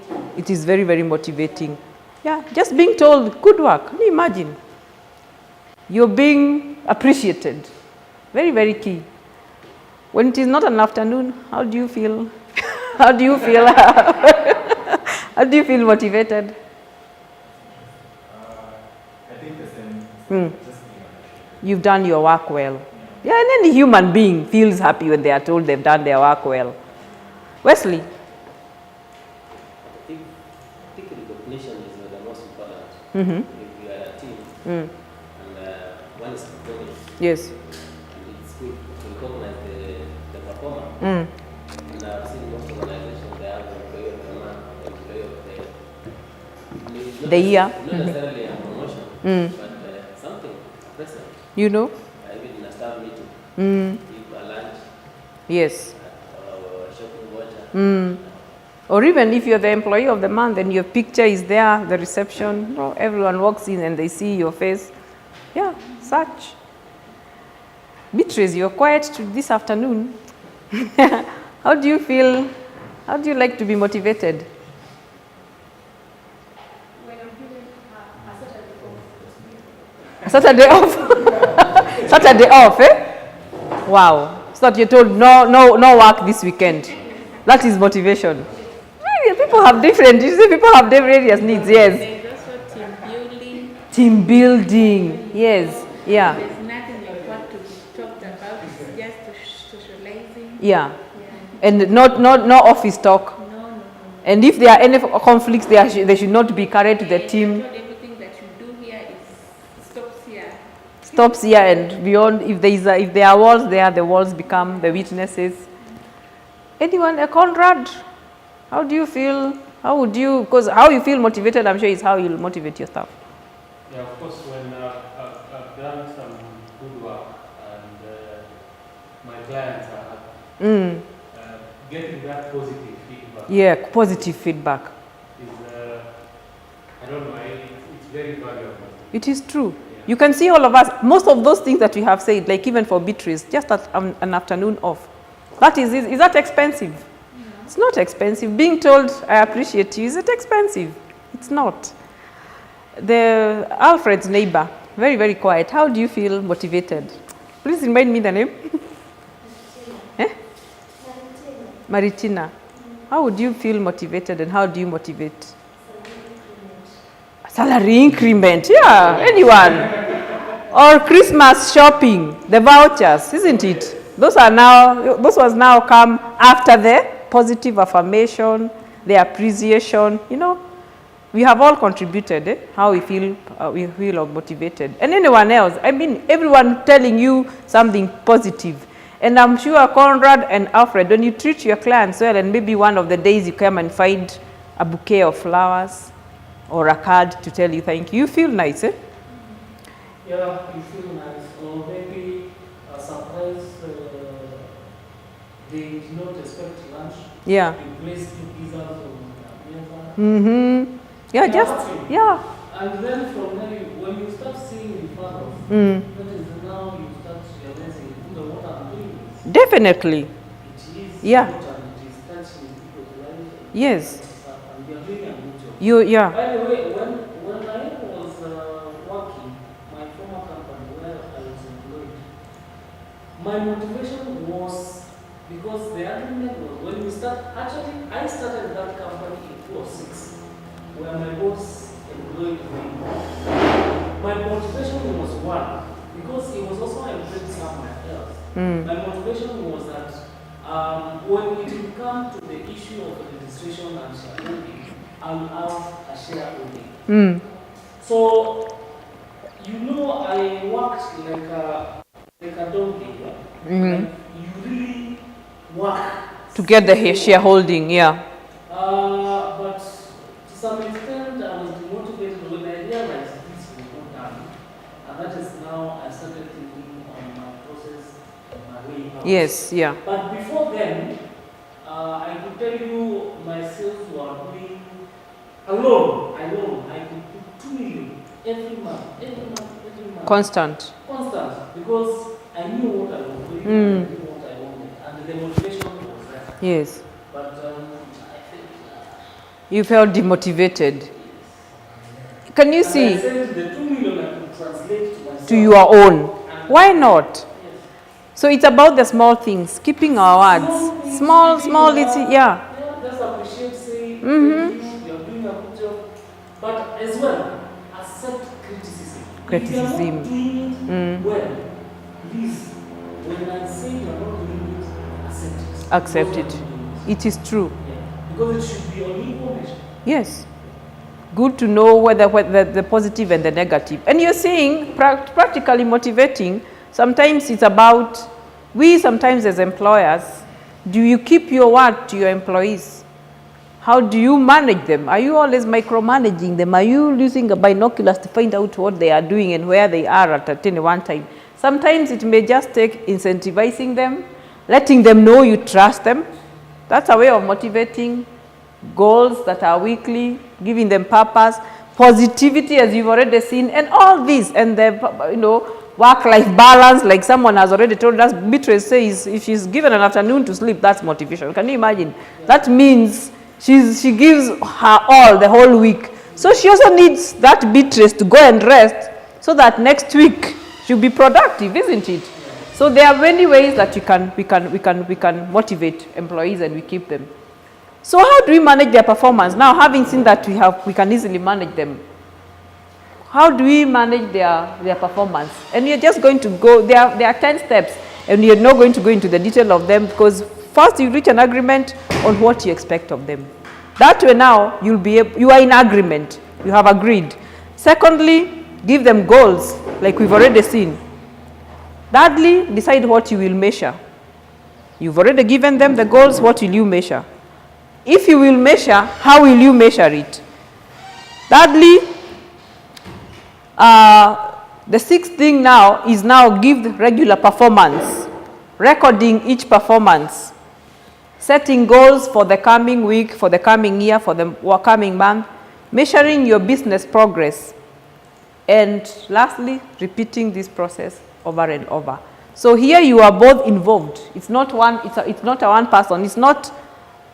motivating. It is very, very motivating. Yeah, just being told, good work. Can you imagine? You're being appreciated. Very, very key. When it is not an afternoon, how do you feel? How do you feel? How do you feel motivated? I think the same. Just being appreciated. You've done your work well. Yeah, and any human being feels happy when they are told they've done their work well. Wesley? I think recognition is the most important. Mm-hmm. If we are a team and one is performing, Yes. and it's good to recognize the performer. Mm. And I've seen most organizations, they have employee of the month, employee of The year. Not necessarily a promotion, Mm. but something present. You know? Even in a staff meeting, give a lunch Yes. or shopping water. Or even if you're the employee of the month and your picture is there, the reception, everyone walks in and they see your face. Yeah, such. Beatrice, you're quiet this afternoon. How do you feel? How do you like to be motivated? When I'm given a Saturday off. A Saturday off? Saturday off, eh? Wow. So that you're told no work this weekend. That is motivation. Really, people have different various needs, yes. There's also team building. Team building, yes, yeah, There's nothing like what to be talked about. It's just socializing. yeah. Yeah. And no office talk. No. And if there are any conflicts, they should not be carried to the Yeah, team. you're told everything that you do here stops here. Stops here and beyond. If there are walls there, the walls become the witnesses. Anyone, a Conrad? How do you feel? Because how you feel motivated, I'm sure, is how you'll motivate your staff. Yeah, of course, when I've done some good work and my clients are happy, getting that positive feedback Yeah, positive feedback. is, I don't know, it's very valuable. It is true. You can see all of us, most of those things that we have said, like even for Beatrice, just an afternoon off. Is that expensive? It's not expensive. Being told, I appreciate you, is it expensive? It's not. Alfred's neighbor, very, very quiet. How do you feel motivated? Please remind me the name. Maritina. How would you feel motivated and how do you motivate? Salary increment, yeah, anyone. Or Christmas shopping, the vouchers, isn't it? Those ones now come after the positive affirmation, the appreciation, we have all contributed, how we feel motivated. And anyone else, everyone telling you something positive. And I'm sure Conrad and Alfred, when you treat your clients well, and maybe one of the days you come and find a bouquet of flowers or a card to tell you thank you, you feel nice, eh? Yeah, you feel nice. Or maybe a surprise, they did not expect lunch. Yeah. You place two pizzas on the Mm-hmm. Yeah, They are just, happy. yeah. And then from there, when you start seeing in front of, that is now you start realizing, what I'm doing is, Definitely. it is Yeah. good and it is touching people's lives. Yes. And you're doing a good job. Yeah. By the way, when I was working, my former company where I was employed, my motivation was because the agreement was when we start, actually I started that company in 2006, where my boss employed me. My motivation was one, because he was also employed somewhere else. My motivation was that when it will come to the issue of registration and shareholding, I will have a shareholding. So, you know, I worked like a donkey. Yeah? Like you really work To get the shareholding, yeah. but to some extent, I was demotivated when I realized this was not done. And that is now I started thinking on my process and my way out. Yes, yeah. But before then, I could tell you my sales were doing alone. I could put 2 million every month. Constant. Because I knew what I was doing, I knew what I wanted, and the motivation was there. Yes. But I think You felt demotivated. Can you see? I said the 2 million I could translate to myself. To your own. Why not? So it's about the small things, keeping our words. Small, little, yeah. Just appreciate, say, thank you, you're doing a good job. But as well, accept criticism. If you're not doing it well, please, when I say you're not doing it, accept it. Accept it. It is true. Yeah. Because it should be on equal measure. Yes. Good to know whether the positive and the negative. And you're seeing practically motivating. Sometimes it's about, we sometimes as employers, do you keep your word to your employees? How do you manage them? Are you always micromanaging them? Are you using binoculars to find out what they are doing and where they are at any one time? Sometimes it may just take incentivizing them, letting them know you trust them. That's a way of motivating. Goals that are weekly, giving them purpose, positivity as you've already seen, and all this, and the work-life balance, like someone has already told us. Beatrice says if she's given an afternoon to sleep, that's motivation. Can you imagine? That means she gives her all the whole week. So she also needs that Beatrice to go and rest so that next week she'll be productive, isn't it? So there are many ways that we can motivate employees and we keep them. So how do we manage their performance? Now, having seen that we can easily manage them. How do we manage their performance? And you're just going to go, there are 10 steps, and you're not going to go into the detail of them, because first you reach an agreement on what you expect of them. That way now, you are in agreement. You have agreed. Secondly, give them goals, like we've already seen. Thirdly, decide what you will measure. You've already given them the goals, what will you measure? If you will measure, how will you measure it? Thirdly, the sixth thing now is give the regular performance, recording each performance, setting goals for the coming week, for the coming year, for the coming month, measuring your business progress, and lastly, repeating this process over and over. So here you are both involved. It's not it's not a one person. It's not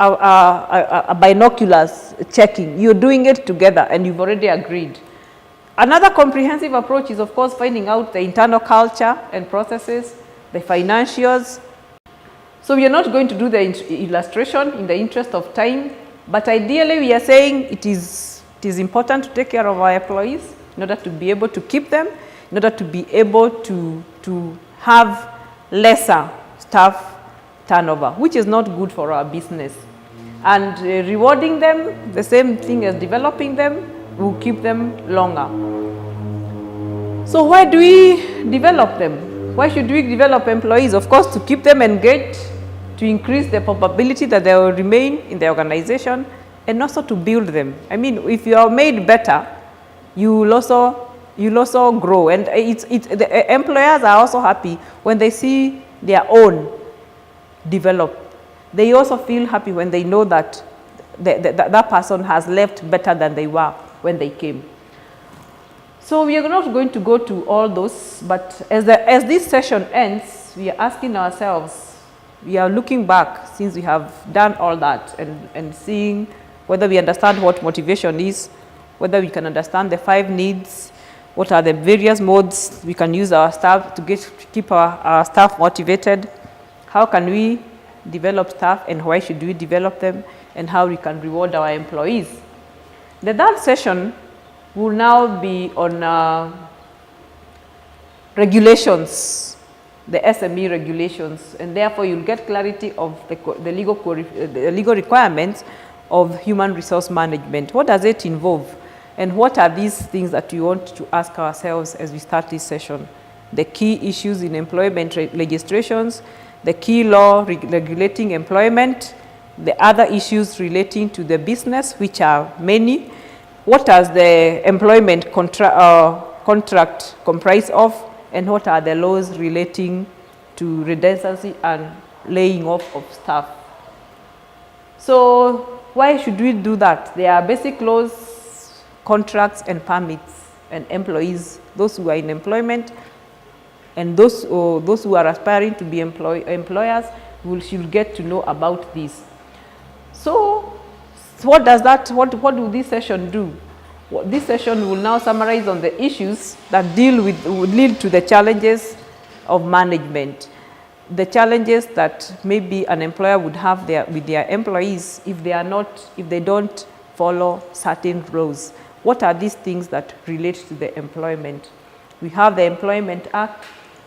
a binoculars checking. You're doing it together and you've already agreed. Another comprehensive approach is, of course, finding out the internal culture and processes, the financials. So we are not going to do the illustration in the interest of time, but ideally we are saying it is important to take care of our employees in order to be able to keep them, in order to be able to have lesser staff turnover, which is not good for our business. And rewarding them, the same thing as developing them, will keep them longer. So why do we develop them? Why should we develop employees? Of course, to keep them engaged, to increase the probability that they will remain in the organization, and also to build them. I mean, if you are made better, you will also grow. And the employers are also happy when they see their own develop. They also feel happy when they know that that person has left better than they were when they came. So we are not going to go to all those, but as this session ends, we are asking ourselves, we are looking back since we have done all that and seeing whether we understand what motivation is, whether we can understand the 5 needs, what are the various modes we can use our staff to keep our staff motivated, how can we develop staff and why should we develop them, and how we can reward our employees. The third session will now be on regulations. the SME regulations, and therefore you'll get clarity of the legal requirements of human resource management. What does it involve? And what are these things that we want to ask ourselves as we start this session? The key issues in employment legislations, the key law regulating employment, the other issues relating to the business, which are many. What does the employment contract comprise of, and what are the laws relating to redundancy and laying off of staff? So why should we do that? There are basic laws, contracts and permits, and employees, those who are in employment, and those who are aspiring to be employers should get to know about this. So what will this session do? This session will now summarize on the issues that would lead to the challenges of management. The challenges that maybe an employer would have with their employees if they don't follow certain rules. What are these things that relate to the employment? We have the Employment Act,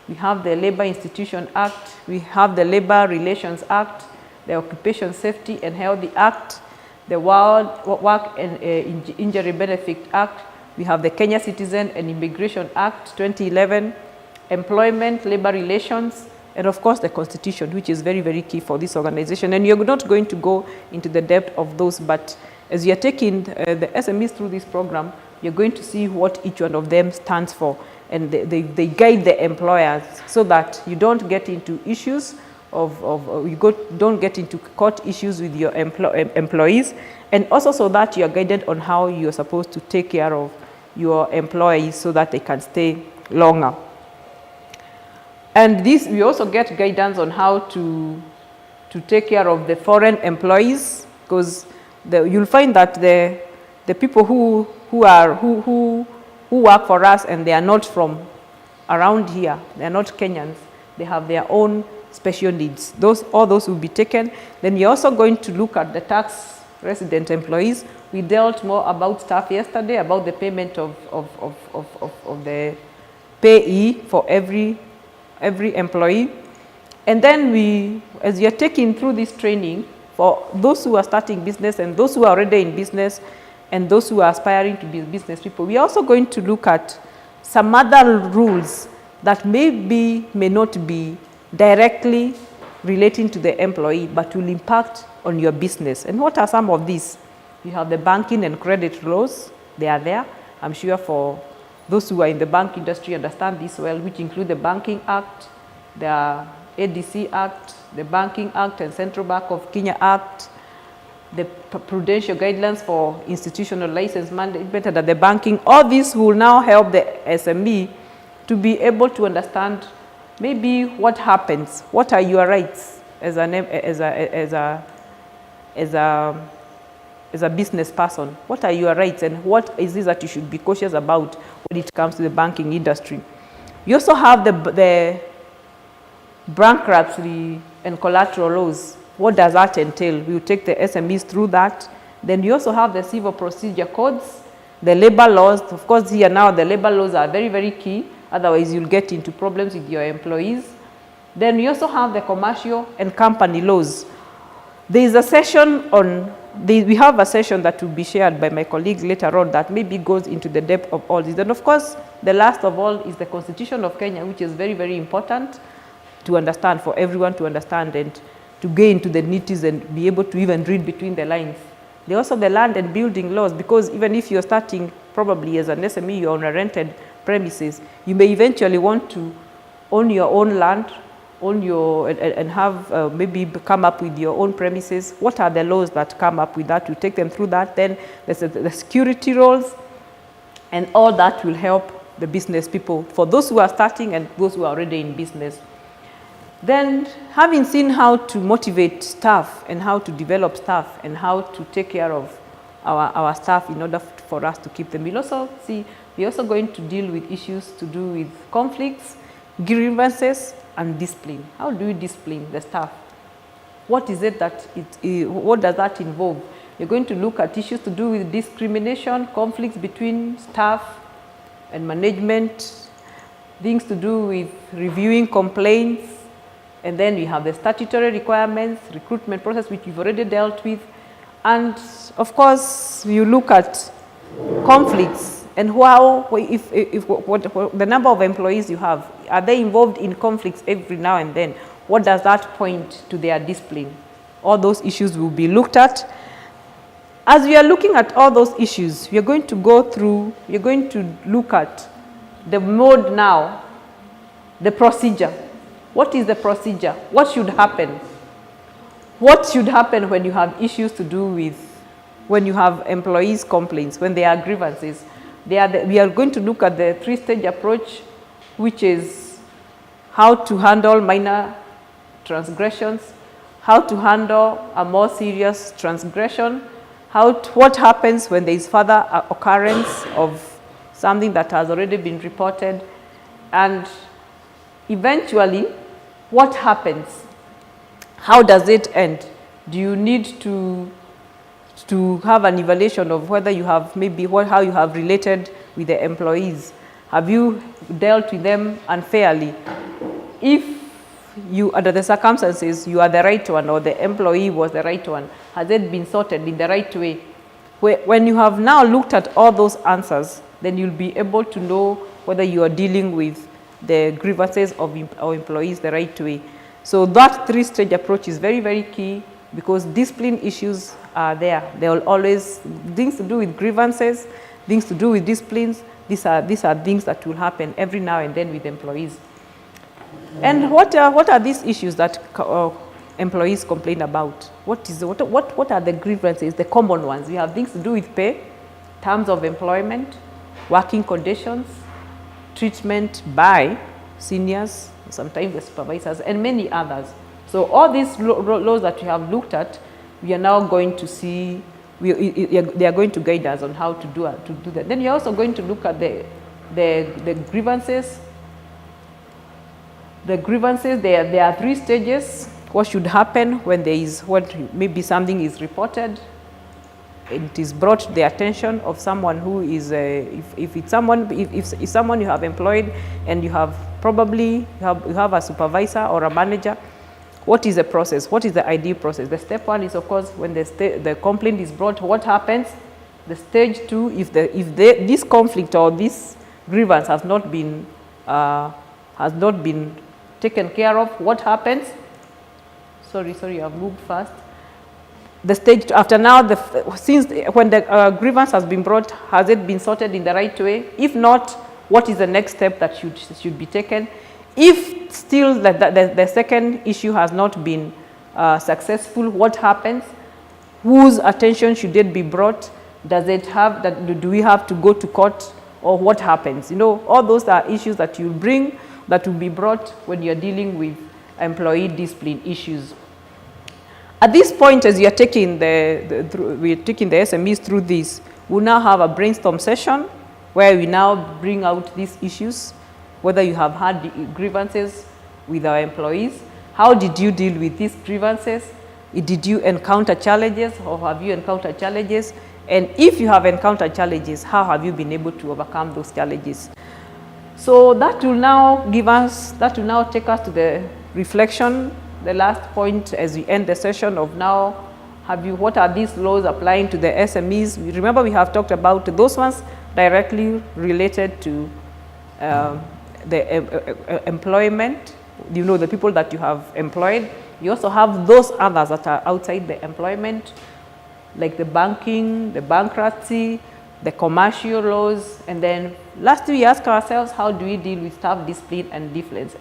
we have the Labor Institution Act, we have the Labor Relations Act, the Occupation Safety and Health Act, the Work and Injury Benefit Act, we have the Kenya Citizen and Immigration Act 2011, Employment, Labor Relations, and of course the Constitution, which is very, very key for this organization. And you're not going to go into the depth of those, but as you're taking the SMEs through this program, you're going to see what each one of them stands for. And they guide the employers so that you don't get into issues don't get into court issues with your employees, and also so that you are guided on how you're supposed to take care of your employees so that they can stay longer. And this, we also get guidance on how to take care of the foreign employees, because you'll find that the people who work for us and they are not from around here, they are not Kenyans, they have their own special needs. All those will be taken. Then we're also going to look at the tax resident employees. We dealt more about staff yesterday, about the payment of the payee for every employee. And then as we are taking through this training for those who are starting business and those who are already in business and those who are aspiring to be business people, we are also going to look at some other rules that may not be directly relating to the employee, but will impact on your business. And what are some of these? You have the banking and credit laws. They are there. I'm sure for those who are in the bank industry understand this well, which include the Banking Act, the ADC Act, the Banking Act and Central Bank of Kenya Act, the prudential guidelines for institutional license management under the banking. All these will now help the SME to be able to understand maybe what happens, what are your rights as a business person, what are your rights and what is it that you should be cautious about when it comes to the banking industry. You also have the bankruptcy and collateral laws. What does that entail? We will take the SMEs through that. Then you also have the civil procedure codes, the labor laws. Of course, here now the labor laws are very, very key. Otherwise, you'll get into problems with your employees. Then we also have the commercial and company laws. There is a session we have a session that will be shared by my colleague later on that maybe goes into the depth of all this. And of course, the last of all is the Constitution of Kenya, which is very, very important to understand, for everyone to understand and to get into the nitties and be able to even read between the lines. There are also the land and building laws, because even if you're starting probably as an SME, you're on a rented premises, you may eventually want to own your own land, and have maybe come up with your own premises. What are the laws that come up with that? You take them through that. Then there's the security rules, and all that will help the business people, for those who are starting and those who are already in business. Then, having seen how to motivate staff and how to develop staff and how to take care of our staff in order for us to keep them, we're also going to deal with issues to do with conflicts, grievances, and discipline. How do we discipline the staff? What is it that what does that involve? You're going to look at issues to do with discrimination, conflicts between staff and management, things to do with reviewing complaints, and then we have the statutory requirements, recruitment process, which we've already dealt with. And of course, you look at conflicts and how, what the number of employees you have, are they involved in conflicts every now and then? What does that point to their discipline? All those issues will be looked at. As we are looking at all those issues, we are going to go through, we are going to look at the mode now, the procedure. What is the procedure? What should happen? What should happen when you have issues to do with, when you have employees' complaints, when there are grievances? We are going to look at the three-stage approach, which is how to handle minor transgressions, how to handle a more serious transgression, what happens when there is further occurrence of something that has already been reported, and eventually, what happens? How does it end? Do you need to have an evaluation of whether you have how you have related with the employees? Have you dealt with them unfairly? If you, under the circumstances, you are the right one or the employee was the right one, has it been sorted in the right way? When you have now looked at all those answers, then you'll be able to know whether you are dealing with the grievances of our employees the right way. So that three-stage approach is very, very key, because discipline issues are there. There will always, things to do with grievances, things to do with disciplines. These are things that will happen every now and then with employees. And what are these issues that employees complain about? What are the grievances, the common ones? We have things to do with pay, terms of employment, working conditions, treatment by seniors, sometimes the supervisors, and many others. So all these laws that we have looked at, we are now going to see, they are going to guide us on how to do that. Then you're also going to look at the grievances. The grievances, there are three stages. What should happen when there is, maybe something is reported, it is brought to the attention of someone who is, if someone you have employed and you have probably, you have a supervisor or a manager, what is the process? What is the ideal process? The step one is, of course, when the complaint is brought, what happens? The stage two, if this conflict or this grievance has not been taken care of, what happens? Sorry, I've moved fast. The stage two, after now, when the grievance has been brought, has it been sorted in the right way? If not, what is the next step that should be taken? If still the second issue has not been successful, what happens? Whose attention should it be brought? Do we have to go to court, or what happens? You know, all those are issues that you bring, that will be brought when you're dealing with employee discipline issues. At this point, as we are taking the SMEs through this, we'll now have a brainstorm session where we now bring out these issues, whether you have had grievances with our employees, how did you deal with these grievances? Did you encounter challenges, or have you encountered challenges? And if you have encountered challenges, how have you been able to overcome those challenges? So that will now take us to the reflection, the last point as we end the session of now, what are these laws applying to the SMEs? Remember, we have talked about those ones directly related to the employment, you know, the people that you have employed. You also have those others that are outside the employment, like the banking, the bankruptcy, the commercial laws, and then lastly, we ask ourselves, how do we deal with staff discipline and difference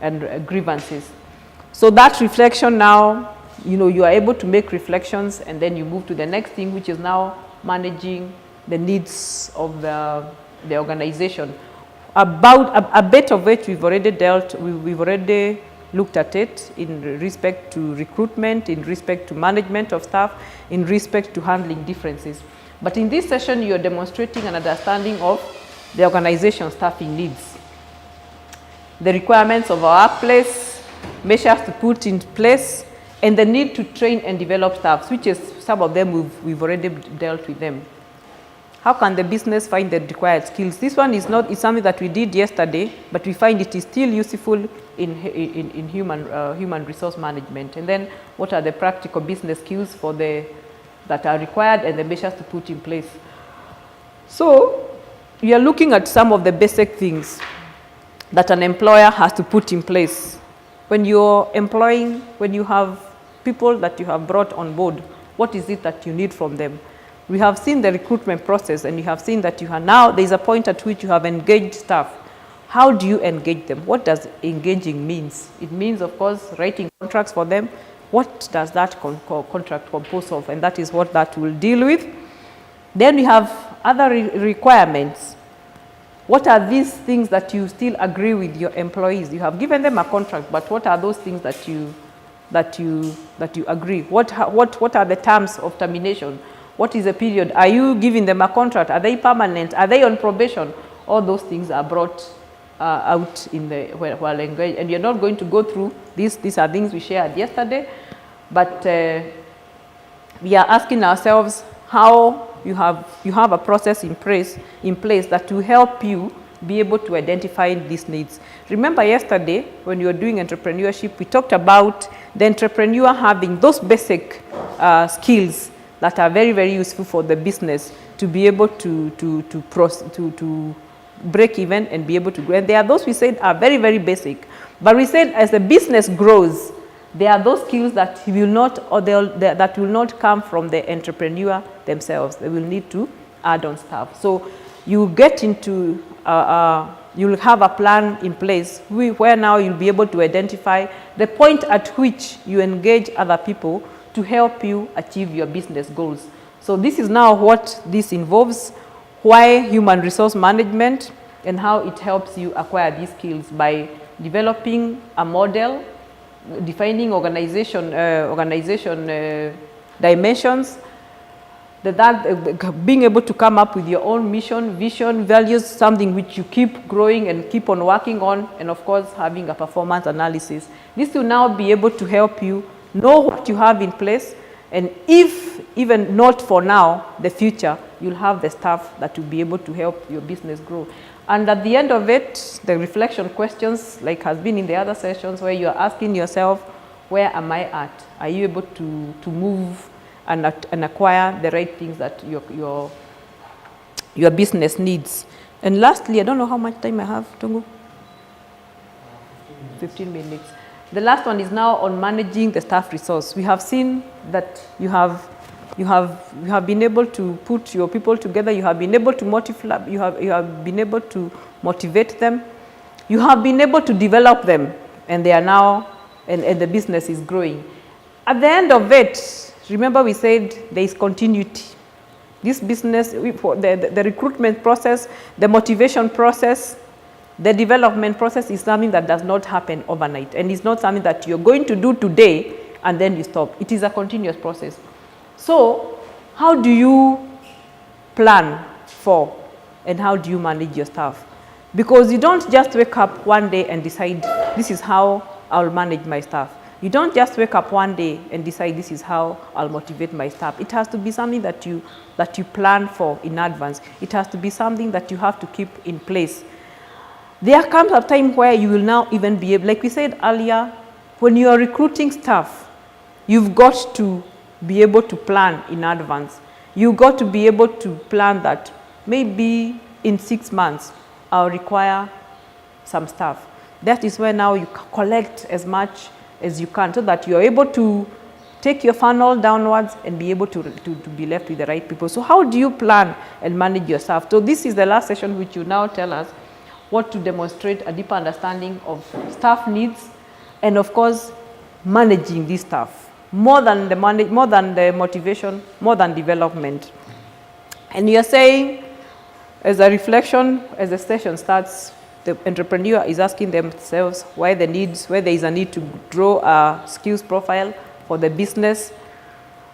and grievances? So that reflection now, you know, you are able to make reflections, and then you move to the next thing, which is now managing the needs of the organization. About a bit of it we've already looked at it in respect to recruitment, in respect to management of staff, in respect to handling differences. But in this session, you're demonstrating an understanding of the organization staffing needs, the requirements of our workplace, measures to put in place, and the need to train and develop staff, which is some of them we've already dealt with them. How can the business find the required skills? This one is not, it's something that we did yesterday, but we find it is still useful in human resource management. And then what are the practical business skills that are required and the measures to put in place? So we are looking at some of the basic things that an employer has to put in place. When you're employing, when you have people that you have brought on board, what is it that you need from them? We have seen the recruitment process, and you have seen that you have now, there's a point at which you have engaged staff. How do you engage them? What does engaging means? It means, of course, writing contracts for them. What does that contract compose of? And that is what that will deal with. Then we have other requirements. What are these things that you still agree with your employees? You have given them a contract, but what are those things that you agree? What are the terms of termination? What is the period? Are you giving them a contract? Are they permanent? Are they on probation? All those things are brought out in the while engaged. And you're not going to go through these. These are things we shared yesterday. But we are asking ourselves how you have a process in place that will help you be able to identify these needs. Remember yesterday when you were doing entrepreneurship, we talked about the entrepreneur having those basic skills that are very, very useful for the business to be able to break even and be able to grow. And there are those we said are very, very basic. But we said as the business grows, there are those skills that will not, or that will not come from the entrepreneur themselves. They will need to add on staff. So you get into, you'll have a plan in place where now you'll be able to identify the point at which you engage other people to help you achieve your business goals. So this is now what this involves, why human resource management and how it helps you acquire these skills by developing a model, defining organization dimensions, being able to come up with your own mission, vision, values, something which you keep growing and keep on working on, and of course having a performance analysis. This will now be able to help you know what you have in place, and if even not for now, the future, you'll have the staff that will be able to help your business grow. And at the end of it, the reflection questions, like has been in the other sessions, where you're asking yourself, where am I at? Are you able to move and acquire the right things that your business needs? And lastly, I don't know how much time I have, Tungu? 15 minutes. The last one is now on managing the staff resource. We have seen that you have been able to put your people together. You have been able to motivate. You have been able to motivate them. You have been able to develop them, and they are now, and the business is growing. At the end of it, remember we said there is continuity. This business, the recruitment process, the motivation process, the development process is something that does not happen overnight, and it's not something that you're going to do today and then you stop. It is a continuous process. So how do you plan for and how do you manage your staff? Because you don't just wake up one day and decide, this is how I'll manage my staff. You don't just wake up one day and decide, this is how I'll motivate my staff. It has to be something that you plan for in advance. It has to be something that you have to keep in place. There comes a time where you will now even be able, like we said earlier, when you are recruiting staff, you've got to be able to plan in advance. You've got to be able to plan that maybe in 6 months, I'll require some staff. That is where now you collect as much as you can so that you're able to take your funnel downwards and be able to be left with the right people. So how do you plan and manage your staff? So this is the last session which you now tell us what to demonstrate a deeper understanding of staff needs and of course managing this staff. More than the motivation, more than development. And you're saying, as a reflection, as the session starts, the entrepreneur is asking themselves why the needs, where there is a need to draw a skills profile for the business.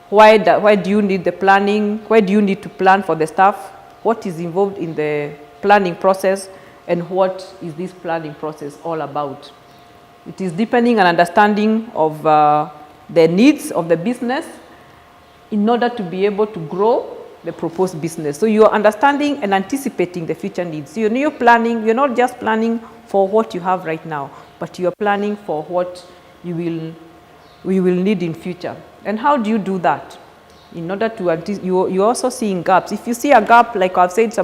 Why do you need the planning? Why do you need to plan for the staff? What is involved in the planning process? And what is this planning process all about? It is deepening an understanding of the needs of the business in order to be able to grow the proposed business. So you're understanding and anticipating the future needs. So you're planning, you're not just planning for what you have right now, but you're planning for what we will need in future. And how do you do that? In order to, you're also seeing gaps. If you see a gap, like I've said,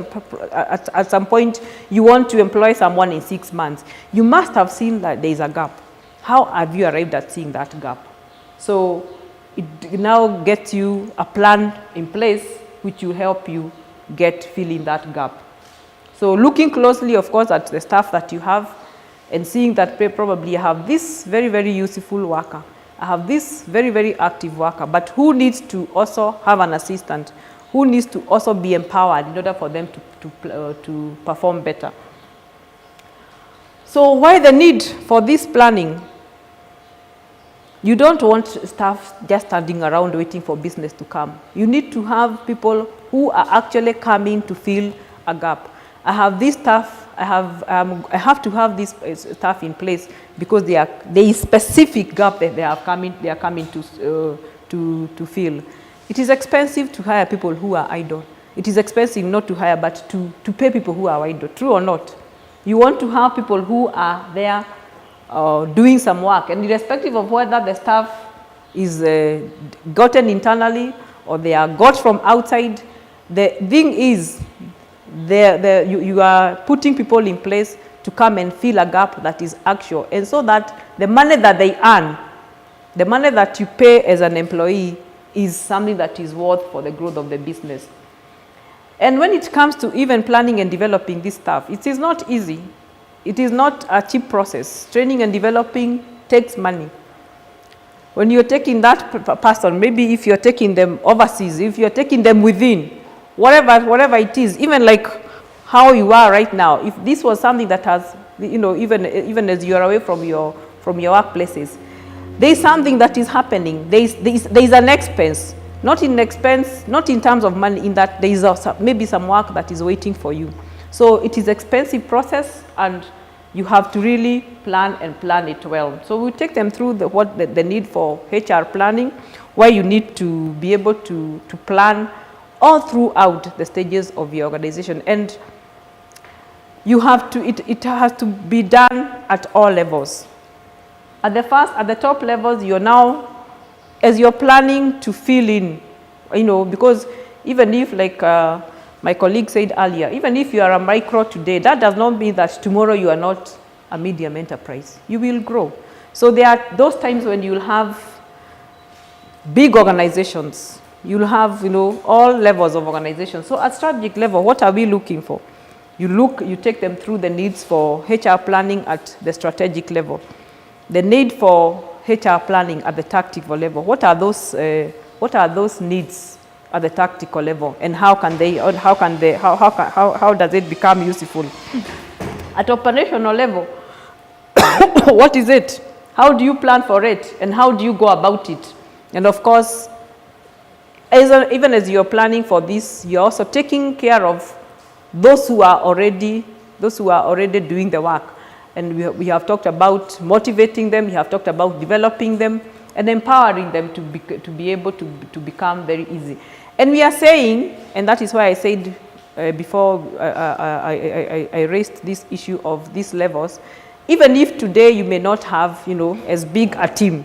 at some point, you want to employ someone in 6 months, you must have seen that there is a gap. How have you arrived at seeing that gap? So it now gets you a plan in place which will help you fill in that gap. So looking closely, of course, at the staff that you have and seeing that probably you have this very, very useful worker. I have this very, very active worker, but who needs to also have an assistant? Who needs to also be empowered in order for them to perform better? So why the need for this planning? You don't want staff just standing around waiting for business to come. You need to have people who are actually coming to fill a gap. I have this staff, I have to have this staff in place because there is specific gap that they are coming to fill. It is expensive to hire people who are idle. It is expensive not to hire, but to pay people who are idle. True or not? You want to have people who are there doing some work, and irrespective of whether the staff is gotten internally or they are got from outside, the thing is you are putting people in place to come and fill a gap that is actual, and so that the money that they earn, the money that you pay as an employee, is something that is worth for the growth of the business. And when it comes to even planning and developing this stuff, it is not easy. It is not a cheap process. Training and developing takes money. When you're taking that person, maybe if you're taking them overseas, if you're taking them within, whatever it is, even like how you are right now, if this was something that has, even as you are away from your workplaces, there is something that is happening. There is an expense, not in terms of money, in that there is maybe some work that is waiting for you. So it is an expensive process, and you have to really plan it well. So we'll take them through the need for HR planning, why you need to be able to plan all throughout the stages of your organization. And you have to, it has to be done at all levels. At the top levels, you're now, as you're planning to fill in, because even if, like my colleague said earlier, even if you are a micro today, that does not mean that tomorrow you are not a medium enterprise. You will grow. So there are those times when you'll have big organizations. You'll have, all levels of organization. So at strategic level, what are we looking for? You take them through the needs for HR planning at the strategic level. The need for HR planning at the tactical level. What are those needs at the tactical level, and how does it become useful? At operational level, what is it? How do you plan for it, and how do you go about it? And of course, even as you're planning for this, you're also taking care of those who are already doing the work. And we have talked about motivating them, we have talked about developing them, and empowering them to be able to become very easy. And we are saying, and that is why I said before I raised this issue of these levels, even if today you may not have, as big a team,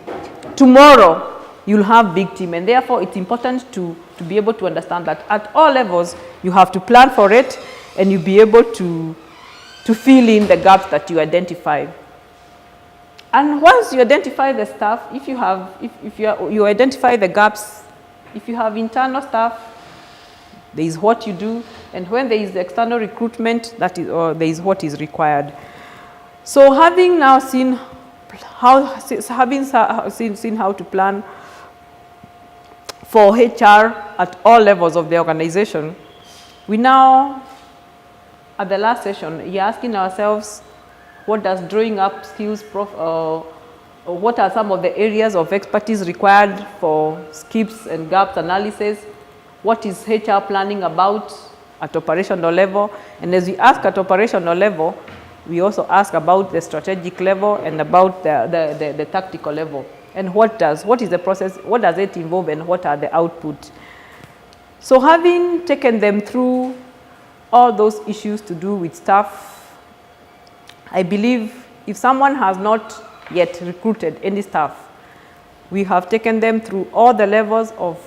tomorrow you'll have big team, and therefore it's important to be able to understand that at all levels you have to plan for it, and you'll be able to fill in the gaps that you identify. And once you identify the staff, if you identify the gaps, if you have internal staff, there is what you do, and when there is the external recruitment, there is what is required. So having now seen how to plan for HR at all levels of the organization, we now, at the last session, you're asking ourselves, what does drawing up skills, what are some of the areas of expertise required for skips and gaps analysis? What is HR planning about at operational level? And as we ask at operational level, we also ask about the strategic level and about the tactical level. And what is the process, what does it involve, and what are the outputs? So having taken them through all those issues to do with staff, I believe if someone has not yet recruited any staff, we have taken them through all the levels of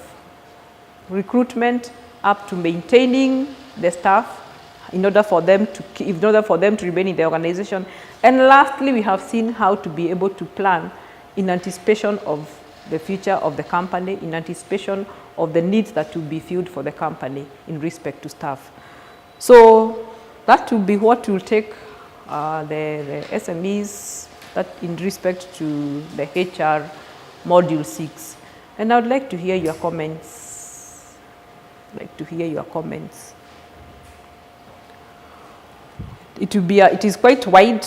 recruitment up to maintaining the staff in order for them to remain in the organization. And lastly, we have seen how to be able to plan in anticipation of the future of the company, in anticipation of the needs that will be filled for the company in respect to staff. So that will be what will take the SMEs that in respect to the HR module 6. And I would like to hear your comments. It is quite wide.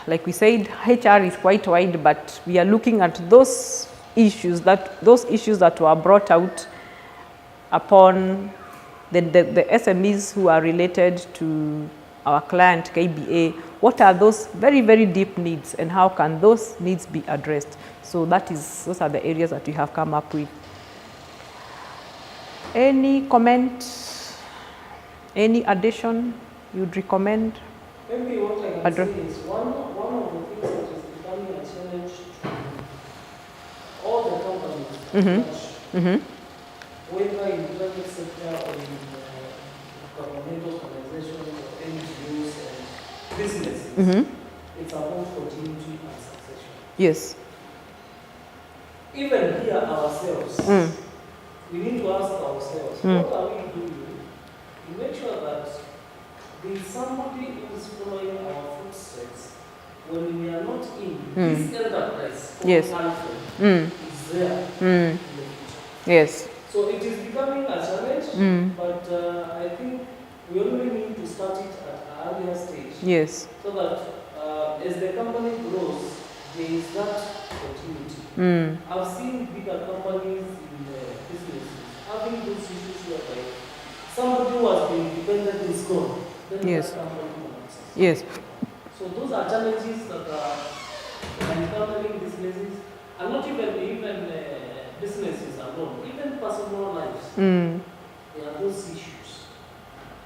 Like we said, HR is quite wide, but we are looking at those issues that were brought out upon the SMEs who are related to our client KBA. What are those very, very deep needs, and how can those needs be addressed? So those are the areas that we have come up with. Any comment? Any addition you'd recommend? Maybe what I can say is one of the things that is becoming a challenge to all the companies, whether in private sector or in governmental organizations or NGOs and businesses, it's about continuity and succession. Yes. Even here ourselves, we need to ask ourselves, what are we doing to make sure that there is somebody who is following our footsteps when we are not in this enterprise Yes. is there in the future. Yes. So it is becoming a challenge, but I think we only need to start it at an earlier stage. Yes. So that as the company grows, there is that continuity. I've seen bigger companies in the businesses having those issues whereby somebody who has been dependent is gone. Then Yes. that company collapses. Yes. So those are challenges that are encountering businesses, and not even businesses alone, even personal lives. There are those issues.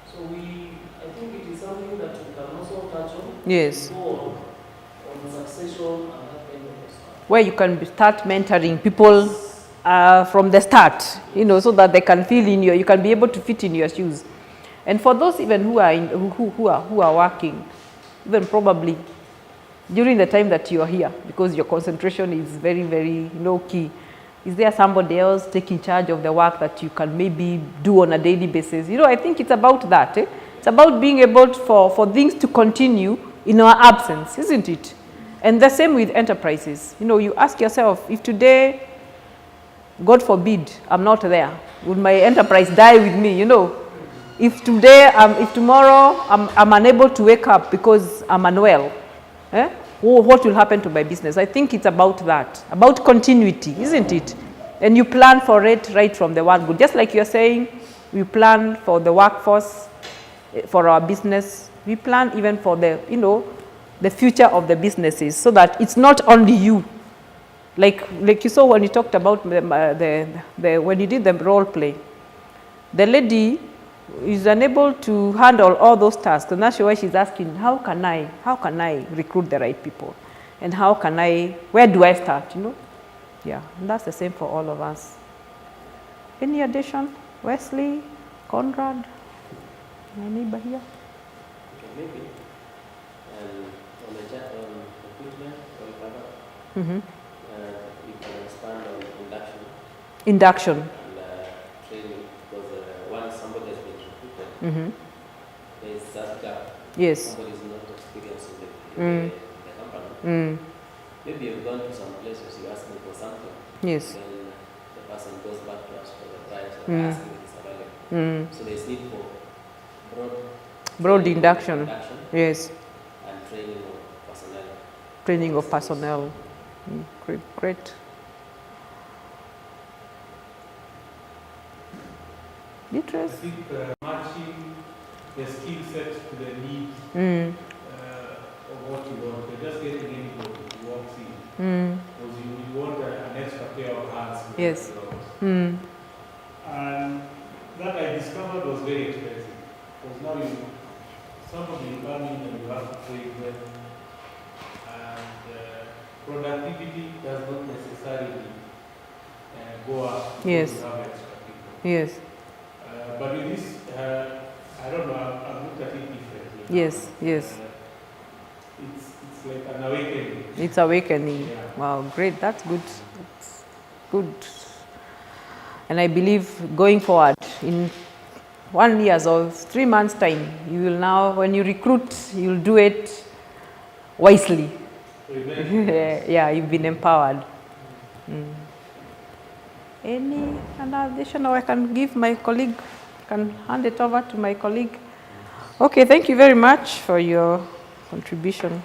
So I think it is something that we can also touch on. Yes. Go on succession and that kind of stuff. Where you can start mentoring people from the start, so that they can feel you can be able to fit in your shoes. And for those even who are working, even probably during the time that you are here, because your concentration is very, very low key, is there somebody else taking charge of the work that you can maybe do on a daily basis? I think it's about that. It's about being able for things to continue in our absence, isn't it? And the same with enterprises. You ask yourself, if today, God forbid, I'm not there, would my enterprise die with me? If tomorrow I'm unable to wake up because I'm unwell, what will happen to my business? I think it's about that, about continuity, isn't it? And you plan for it right from the word go. Just like you're saying, we plan for the workforce, for our business. We plan even for the future of the businesses, so that it's not only you. Like you saw when you talked about when you did the role play, the lady is unable to handle all those tasks, and that's why she's asking, how can I recruit the right people, and where do I start? Yeah, and that's the same for all of us. Any addition? Wesley, Conrad, my neighbor here. Okay, maybe. On the chat on recruitment, you can expand on induction. And training, because once somebody has been recruited, there is that gap. Yes. Somebody is not experienced in the company. Maybe you've gone to some places, you're asking for something. Yes. Then the person goes back to us for the price or asking if it's available. So there's need for broad induction. Yes. And personnel. Training of personnel. Great. I think matching the skill set to the needs of what you want. You're just getting anybody who walks in. Because you want an extra pair of hands. Yes. And that I thought was very expensive. Because now somebody you come in and you have to train them, and productivity does not necessarily go up Yes. because you have extra people. Yes. But with this, I don't know, I've looked at it differently. Yes, yes. It's like an awakening. It's awakening. Yeah. Wow, great. That's good. That's good. And I believe going forward, in 1 year or 3 months' time, you will now, when you recruit, you'll do it wisely. Yeah, you've been empowered. Mm. Any other additional I can give my colleague? Can hand it over to my colleague. Okay, thank you very much for your contribution.